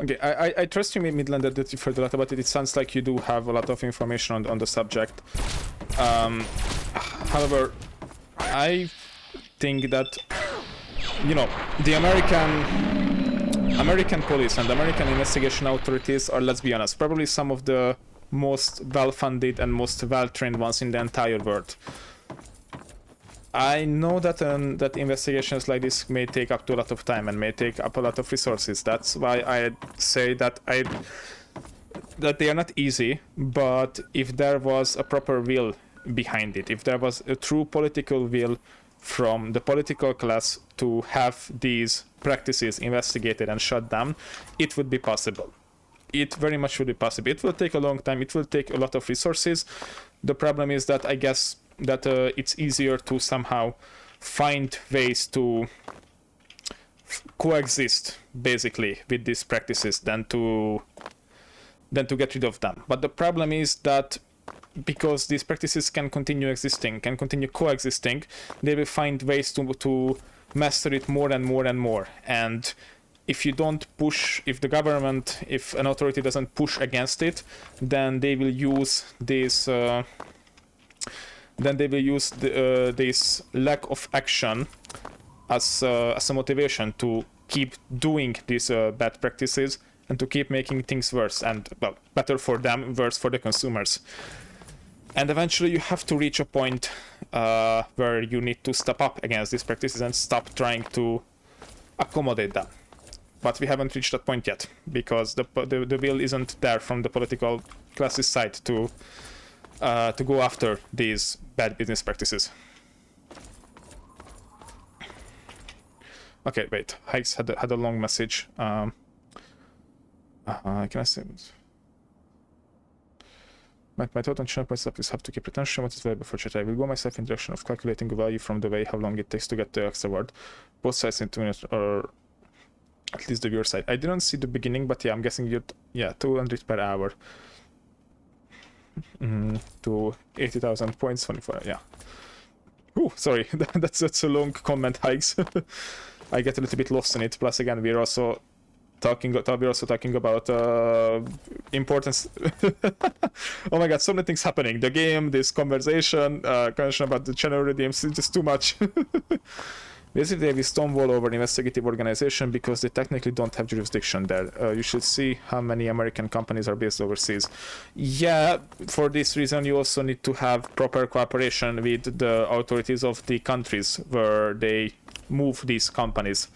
[SPEAKER 1] Okay, I trust you, Midlander, that you've heard a lot about it. It sounds like you do have a lot of information on the subject. However, I think that, you know, the American police and American investigation authorities are, let's be honest, probably some of the most well-funded and most well-trained ones in the entire world. I know that that investigations like this may take up to a lot of time and may take up a lot of resources. That's why I say that that they are not easy, but if there was a proper will behind it, if there was a true political will from the political class to have these practices investigated and shut down, it would be possible. It very much would be possible. It will take a long time, it will take a lot of resources. The problem is that I guess that it's easier to somehow find ways to coexist basically with these practices than to get rid of them. But the problem is that because these practices can continue existing, can continue coexisting, they will find ways to master it more and more and more. And if you don't push, if the government, if an authority doesn't push against it, then they will use this this lack of action as a motivation to keep doing these bad practices and to keep making things worse and, well, better for them, worse for the consumers. And eventually you have to reach a point where you need to step up against these practices and stop trying to accommodate them. But we haven't reached that point yet, because the will isn't there from the political class's side to go after these bad business practices. Okay, wait. Hikes had a long message. Can I say it? My thought on channel points up is have to keep retention. What is valuable for chat? I will go myself in the direction of calculating the value from the way how long it takes to get the extra word. Both sides in 2 minutes, or at least the viewer side. I didn't see the beginning, but yeah, I'm guessing you. Yeah, 200 per hour. To 80,000 points, 24. Yeah. Ooh, sorry, that's a long comment, Hikes. I get a little bit lost in it. Plus, again, we're also talking about importance. Oh my god, so many things happening. The game, this conversation about the channel redeems, it's just too much. Basically, we stonewall over investigative organization because they technically don't have jurisdiction there. You should see how many American companies are based overseas. Yeah, for this reason, you also need to have proper cooperation with the authorities of the countries where they move these companies.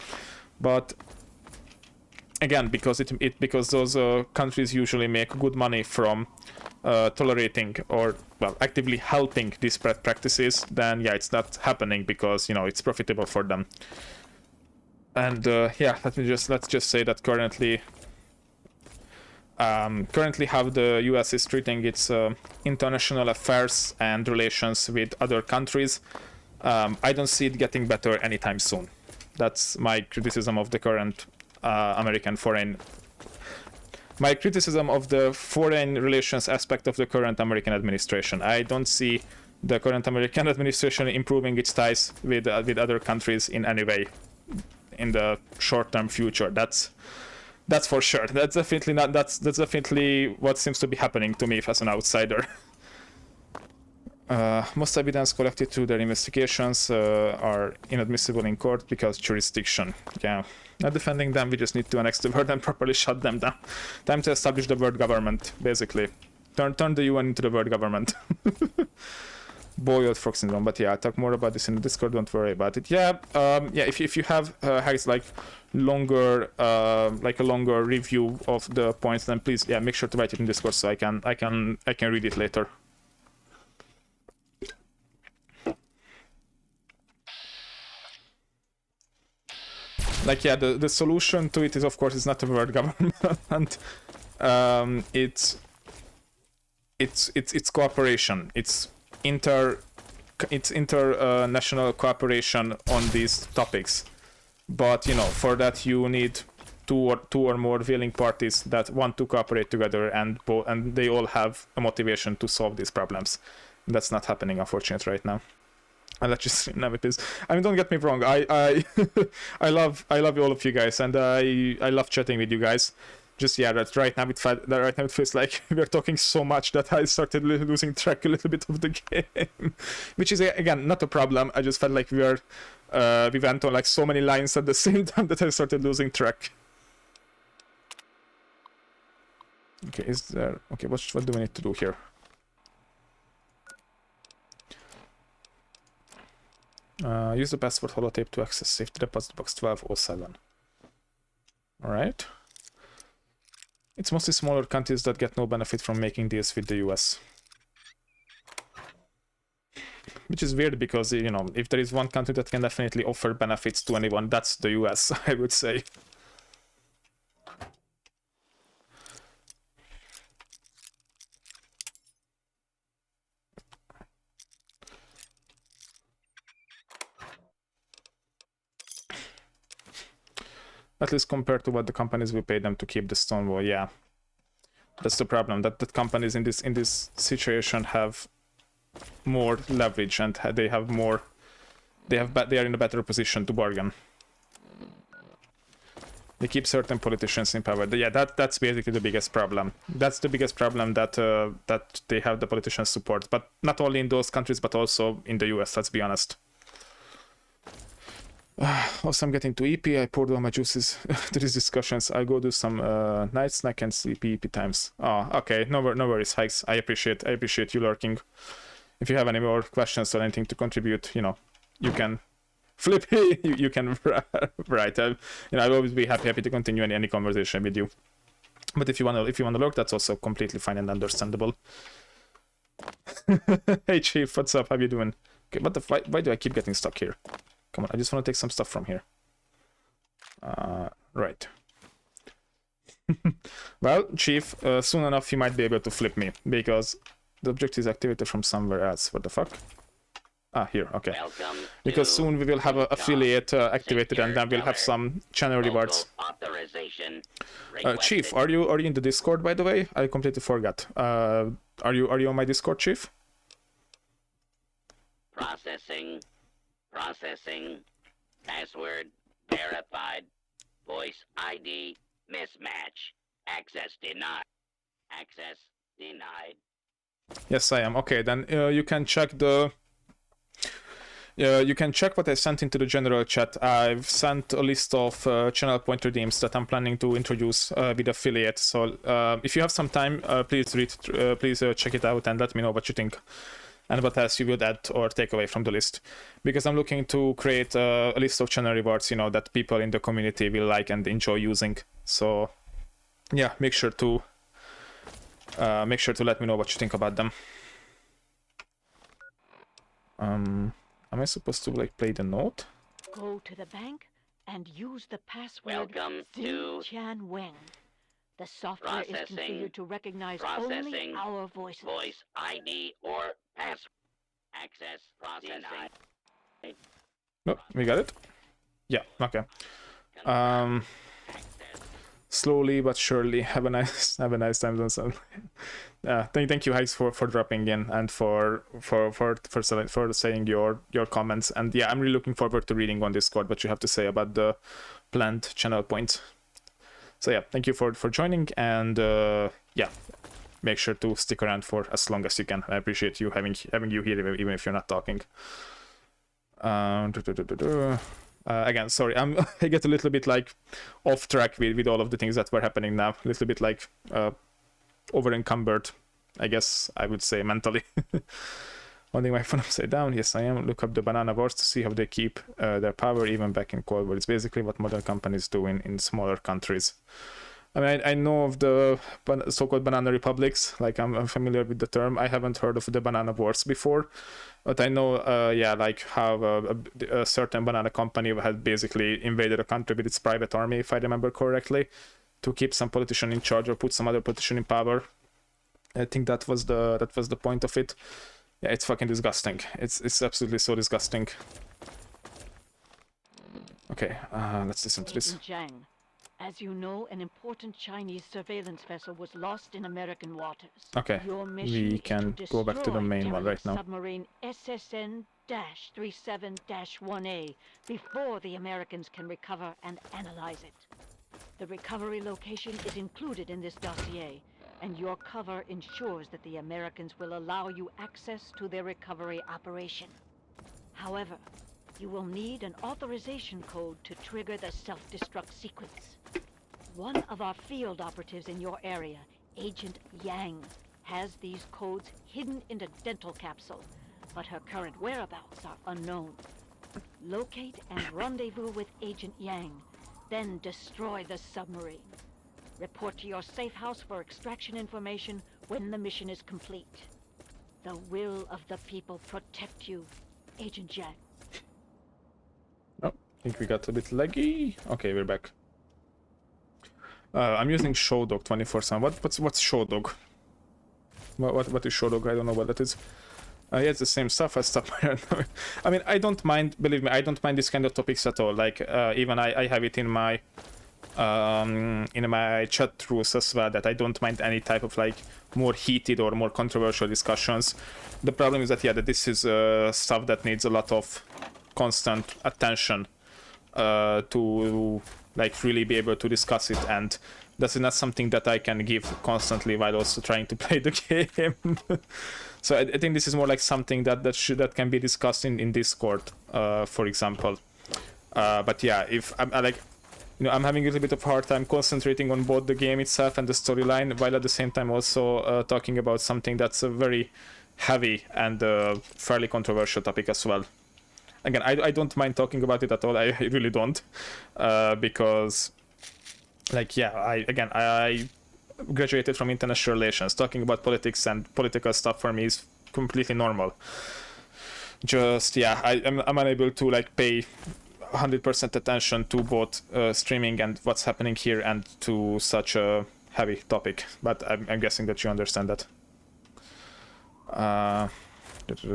[SPEAKER 1] But again, because because those countries usually make good money from tolerating or, well, actively helping these practices, then yeah, it's not happening because, you know, it's profitable for them. And yeah, let's just say that currently how the US is treating its international affairs and relations with other countries, I don't see it getting better anytime soon. That's my criticism of the current my criticism of the foreign relations aspect of the current American administration. I don't see the current American administration improving its ties with other countries in any way in the short-term future. That's for sure. That's definitely what seems to be happening to me as an outsider. Most evidence collected through their investigations are inadmissible in court because jurisdiction. Yeah, not defending them, we just need to annex the word and properly shut them down. Time to establish the word government, basically. Turn the UN into the word government. boiled frog syndrome. But yeah, I'll talk more about this in the Discord. Don't worry about it. Yeah, yeah. If you have Harry's like longer like a longer review of the points, then please make sure to write it in Discord so I can read it later. Like the solution to it is, of course, it's not a world government. It's cooperation. It's international cooperation on these topics. But for that you need two or more willing parties that want to cooperate together, and they all have a motivation to solve these problems. That's not happening, unfortunately, right now. I'll let you see now it is. I mean, don't get me wrong. I I love all of you guys, and I love chatting with you guys. Just that right now it feels like we're talking so much that I started losing track a little bit of the game, which is again not a problem. I just felt like we went on like so many lines at the same time that I started losing track. Okay, what do we need to do here? Use the password holotape to access safety deposit box 1207. Alright. It's mostly smaller countries that get no benefit from making deals with the US. Which is weird because, if there is one country that can definitely offer benefits to anyone, that's the US, I would say. At least compared to what the companies will pay them to keep the Stonewall, yeah. That's the problem, that companies in this situation have more leverage, and they are in a better position to bargain. They keep certain politicians in power. Yeah, that's basically the biggest problem. That's the biggest problem, that they have the politicians' support, but not only in those countries, but also in the US, let's be honest. Also, I'm getting to EP. I poured all my juices to these discussions. I'll go do some night snack and sleepy EP times. Oh, okay. No worries, Hikes. I appreciate you lurking. If you have any more questions or anything to contribute, you can flip. you can write. I'll always be happy to continue any conversation with you. But if you wanna lurk, that's also completely fine and understandable. Hey Chief, what's up? How you doing? Okay, why do I keep getting stuck here? Come on, I just want to take some stuff from here. Right. Well, Chief, soon enough you might be able to flip me, because the object is activated from somewhere else. What the fuck? Ah, here, okay. Because soon we will have an affiliate activated, and then we'll have some channel rewards. Chief, are you in the Discord, by the way? I completely forgot. Are you on my Discord, Chief?
[SPEAKER 5] Processing. Password verified. Voice ID mismatch. Access denied.
[SPEAKER 1] Yes, I am. Okay, then you can check what I sent into the general chat. I've sent a list of channel point redeems that I'm planning to introduce with affiliate. So if you have some time, please check it out and let me know what you think and what else you would add or take away from the list. Because I'm looking to create a list of channel rewards, that people in the community will like and enjoy using. So yeah, make sure to let me know what you think about them. Am I supposed to play the note?
[SPEAKER 4] Go to the bank and use the password
[SPEAKER 5] Welcome to
[SPEAKER 4] Chan Weng. The software is configured to recognize only our voices.
[SPEAKER 5] Voice ID or password. Access processing.
[SPEAKER 1] No, we got it. Yeah, okay. Slowly but surely. Have a nice time, Johnson. Thank you, Hikes, for dropping in and for saying your comments. And yeah, I'm really looking forward to reading on Discord what you have to say about the planned channel points. So yeah, thank you for joining, and yeah, make sure to stick around for as long as you can. I appreciate you having you here, even if you're not talking. Again, sorry, I get a little bit off track with all of the things that were happening now. A little bit over encumbered, I guess I would say, mentally. Holding my phone upside down, yes I am. Look up the banana wars to see how they keep their power even back in Cold War. It's basically what modern companies do in smaller countries. I mean, I know of the so-called banana republics, like I'm familiar with the term. I haven't heard of the banana wars before, but I know, like how a certain banana company had basically invaded a country with its private army, if I remember correctly, to keep some politician in charge or put some other politician in power. I think that was the point of it. Yeah, it's fucking disgusting. It's absolutely so disgusting. Okay, let's listen to this.
[SPEAKER 4] Agent Zhang, as you know, an important Chinese surveillance vessel was lost in American waters.
[SPEAKER 1] Okay,
[SPEAKER 4] Your mission
[SPEAKER 1] we
[SPEAKER 4] is
[SPEAKER 1] can
[SPEAKER 4] to
[SPEAKER 1] go back to the
[SPEAKER 4] destroy
[SPEAKER 1] main one right
[SPEAKER 4] derelict
[SPEAKER 1] now.
[SPEAKER 4] submarine SSN-37-1A before the Americans can recover and analyze it. The recovery location is included in this dossier, and your cover ensures that the Americans will allow you access to their recovery operation. However, you will need an authorization code to trigger the self-destruct sequence. One of our field operatives in your area, Agent Yang, has these codes hidden in a dental capsule, but her current whereabouts are unknown. Locate and rendezvous with Agent Yang, then destroy the submarine. Report to your safe house for extraction information when the mission is complete. The will of the people protect you, Agent Yang.
[SPEAKER 1] Oh, I think we got a bit laggy. Okay, we're back. I'm using Showdog 24/7. What's Showdog? What is Showdog? I don't know what that is. Yeah, it's the same stuff as stuff. I mean, I don't mind. Believe me, I don't mind this kind of topics at all. Like even I have it in my chat rules as well, that I don't mind any type of like more heated or more controversial discussions. The problem is that that this is stuff that needs a lot of constant attention to like really be able to discuss it, and that's not something that I can give constantly while also trying to play the game. So I think this is more like something that can be discussed in Discord, for example. But yeah, if I'm like, I'm having a little bit of a hard time concentrating on both the game itself and the storyline, while at the same time also talking about something that's a very heavy and fairly controversial topic as well. Again, I don't mind talking about it at all. I really don't, because, like, yeah, I graduated from international relations. Talking about politics and political stuff for me is completely normal. Just, yeah, I'm unable to like pay 100% attention to both streaming and what's happening here and to such a heavy topic. But I'm guessing that you understand that.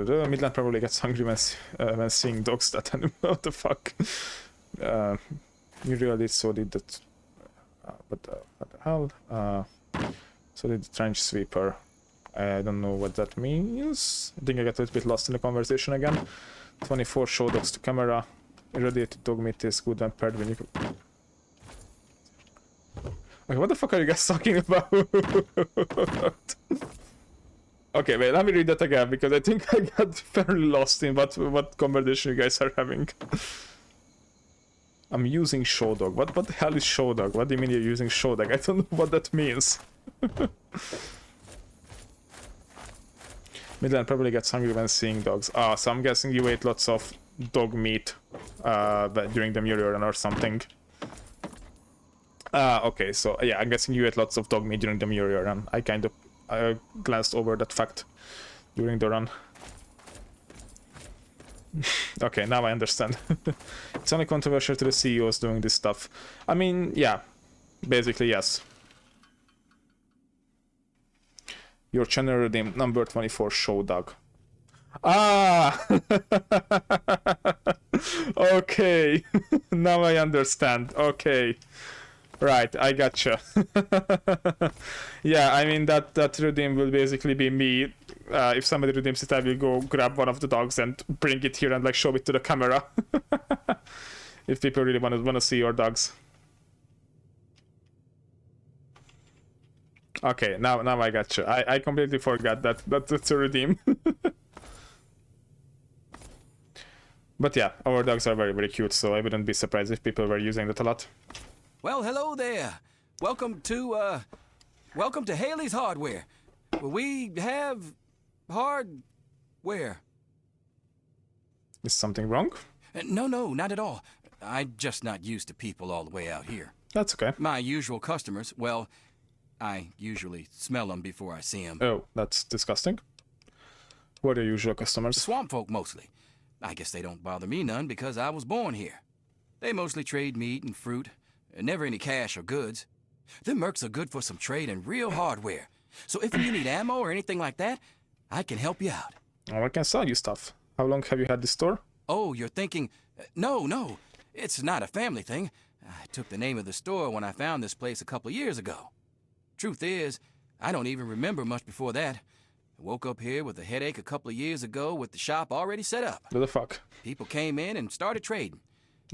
[SPEAKER 1] Midland probably gets hungry when seeing dogs that animal. What the fuck? You really so did that. What the hell? So did the trench sweeper. I don't know what that means. I think I got a little bit lost in the conversation again. 24 show dogs to camera. Irradiated dog meat is good when paired when you. Okay, what the fuck are you guys talking about? Okay, wait, let me read that again, because I think I got fairly lost in what conversation you guys are having. I'm using Showdog. What the hell is Showdog? What do you mean you're using Showdog? I don't know what that means. Midland probably gets hungry when seeing dogs. Ah, so I'm guessing you ate lots of dog meat during the Muriel run or something. Okay, so yeah, I'm guessing you ate lots of dog meat during the Muriel run. I kind of glanced over that fact during the run. Okay, now I understand. It's only controversial to the CEOs doing this stuff. I mean, yeah, basically yes. Your channel redeemed number 24 Showdog. Ah! Okay, now I understand. Okay. Right, I gotcha. Yeah, I mean that redeem will basically be me. If somebody redeems it, I will go grab one of the dogs and bring it here and like show it to the camera. If people really want to see your dogs. Okay, now I gotcha. I completely forgot that's a redeem. But yeah, our dogs are very, very cute, so I wouldn't be surprised if people were using that a lot.
[SPEAKER 6] Well, hello there. Welcome to Haley's Hardware. We have hardware.
[SPEAKER 1] Is something wrong?
[SPEAKER 6] No, not at all. I'm just not used to people all the way out here.
[SPEAKER 1] That's okay.
[SPEAKER 6] My usual customers, well, I usually smell them before I see them.
[SPEAKER 1] Oh, that's disgusting. What are your usual customers?
[SPEAKER 6] Swamp folk mostly. I guess they don't bother me none because I was born here. They mostly trade meat and fruit, never any cash or goods. Them mercs are good for some trade and real hardware. So if you need ammo or anything like that, I can help you out.
[SPEAKER 1] Oh, I can sell you stuff. How long have you had this store?
[SPEAKER 6] Oh, you're thinking... No. It's not a family thing. I took the name of the store when I found this place a couple of years ago. Truth is, I don't even remember much before that. I woke up here with a headache a couple of years ago with the shop already set up.
[SPEAKER 1] What the fuck?
[SPEAKER 6] People came in and started trading.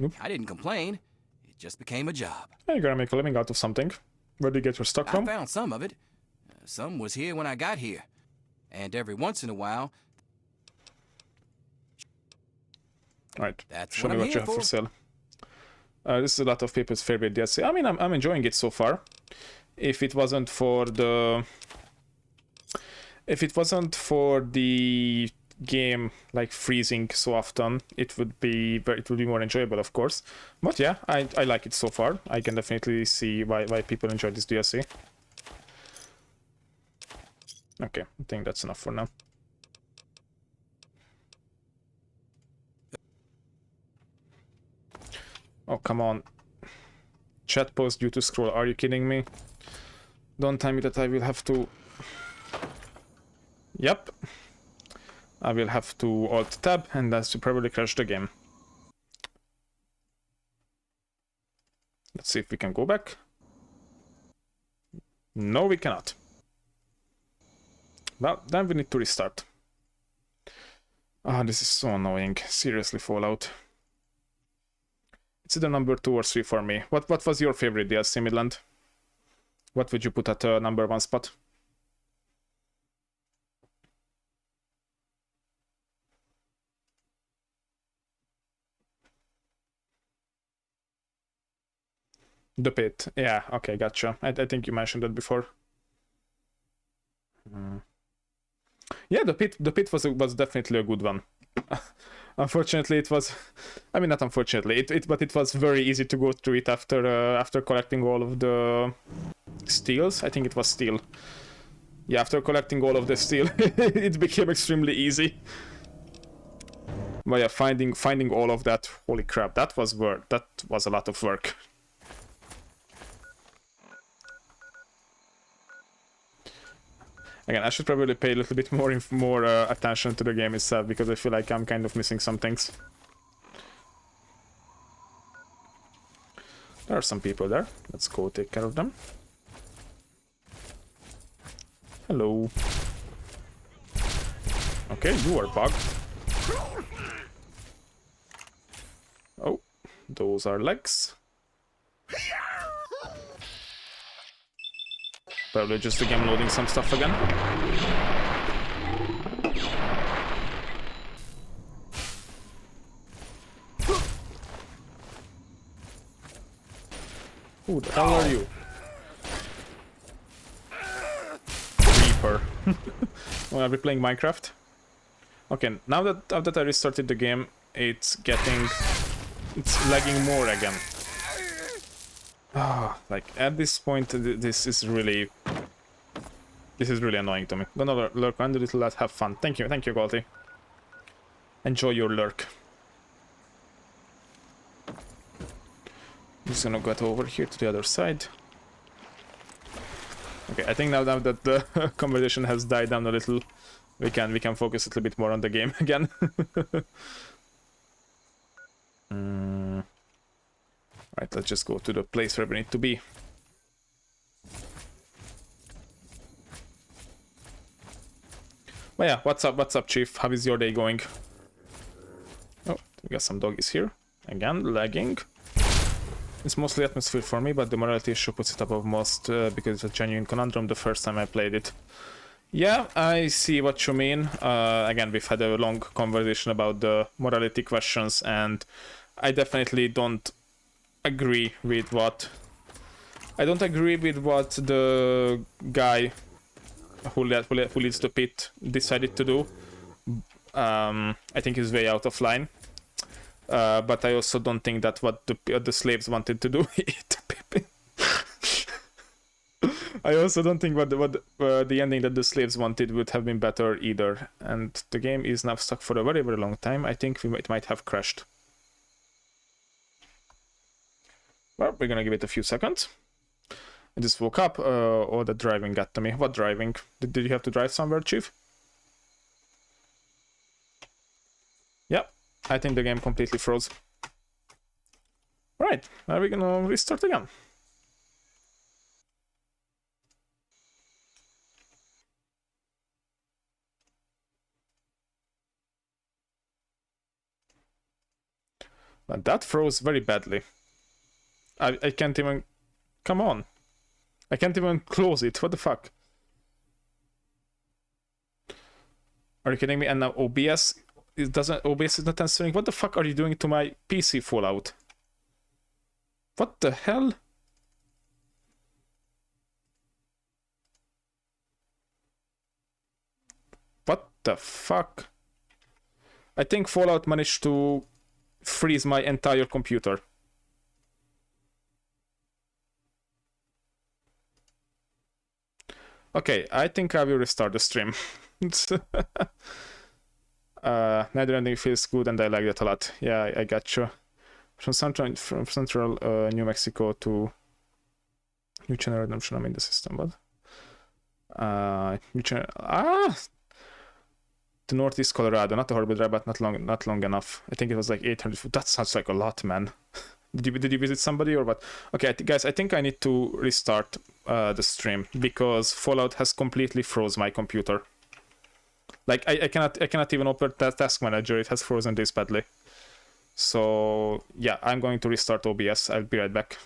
[SPEAKER 1] Oop.
[SPEAKER 6] I didn't complain. It just became a job.
[SPEAKER 1] Hey, you gotta make a living out of something. Where do you get your stock
[SPEAKER 6] I
[SPEAKER 1] from?
[SPEAKER 6] found some of it. Some was here when I got here. And every once in a while,
[SPEAKER 1] Right.
[SPEAKER 6] That's
[SPEAKER 1] Show
[SPEAKER 6] what
[SPEAKER 1] me
[SPEAKER 6] I'm
[SPEAKER 1] what you
[SPEAKER 6] here
[SPEAKER 1] have for
[SPEAKER 6] for.
[SPEAKER 1] sale. This is a lot of people's favorite DLC. I mean, I'm enjoying it so far. If it wasn't for the game like freezing so often, it would be more enjoyable, of course. But yeah, I like it so far. I can definitely see why people enjoy this DLC. Okay, I think that's enough for now. Oh, come on. Chat pause due to scroll. Are you kidding me? Don't tell me that I will have to... Yep. I will have to Alt-Tab, and that's to probably crash the game. Let's see if we can go back. No, we cannot. Well, then we need to restart. Ah, this is so annoying. Seriously, Fallout. It's either number 2 or 3 for me. What was your favorite DLC, Midland? What would you put at number 1 spot? The Pit. Yeah, okay, gotcha. I think you mentioned that before. Yeah, the Pit was definitely a good one. Unfortunately, it was... I mean, not unfortunately, but it was very easy to go through it after collecting all of the steals. I think it was steel. Yeah, after collecting all of the steel, it became extremely easy. But yeah, finding all of that, holy crap, that was a lot of work. Again, I should probably pay a little bit more attention to the game itself, because I feel like I'm kind of missing some things. There are some people there. Let's go take care of them. Hello. Okay, you are bugged. Oh, those are legs. Probably just the game loading some stuff again. Who the hell are you? Reaper. Oh, are we playing Minecraft? Okay, now that I restarted the game, it's lagging more again. Like at this point, this is really annoying to me. Gonna lurk under it, let's have fun. Thank you, Galti. Enjoy your lurk. I'm just gonna get over here to the other side. Okay, I think now that the conversation has died down a little, we can focus a little bit more on the game again. Right, let's just go to the place where we need to be. But yeah, what's up, Chief? How is your day going? Oh, we got some doggies here. Again, lagging. It's mostly atmosphere for me, but the morality issue puts it above most because it's a genuine conundrum the first time I played it. Yeah, I see what you mean. Again, we've had a long conversation about the morality questions, and I definitely don't agree with what... I don't agree with what the guy who leads the pit decided to do. I think he's way out of line. But I also don't think that what the slaves wanted to do. I also don't think what the ending that the slaves wanted would have been better either. And the game is now stuck for a very, very long time. I think it might have crashed. Well, we're gonna give it a few seconds. I just woke up. Oh, the driving got to me. What driving? Did you have to drive somewhere, Chief? Yep. I think the game completely froze. Alright, now we're gonna restart again. But that froze very badly. I can't even... Come on. I can't even close it. What the fuck? Are you kidding me? And now OBS... OBS is not answering. What the fuck are you doing to my PC, Fallout? What the hell? What the fuck? I think Fallout managed to freeze my entire computer. Okay, I think I will restart the stream. Neither ending feels good, and I like that a lot. Yeah, I got you. From central New Mexico to New Channel Redemption. I'm in the system, but New Channel to Northeast Colorado. Not a horrible drive, but not long enough. I think it was like 800 foot. That sounds like a lot, man. Did you visit somebody or what? Okay, guys, I think I need to restart the stream because Fallout has completely froze my computer. Like I cannot even open that task manager. It has frozen this badly. So yeah, I'm going to restart OBS. I'll be right back.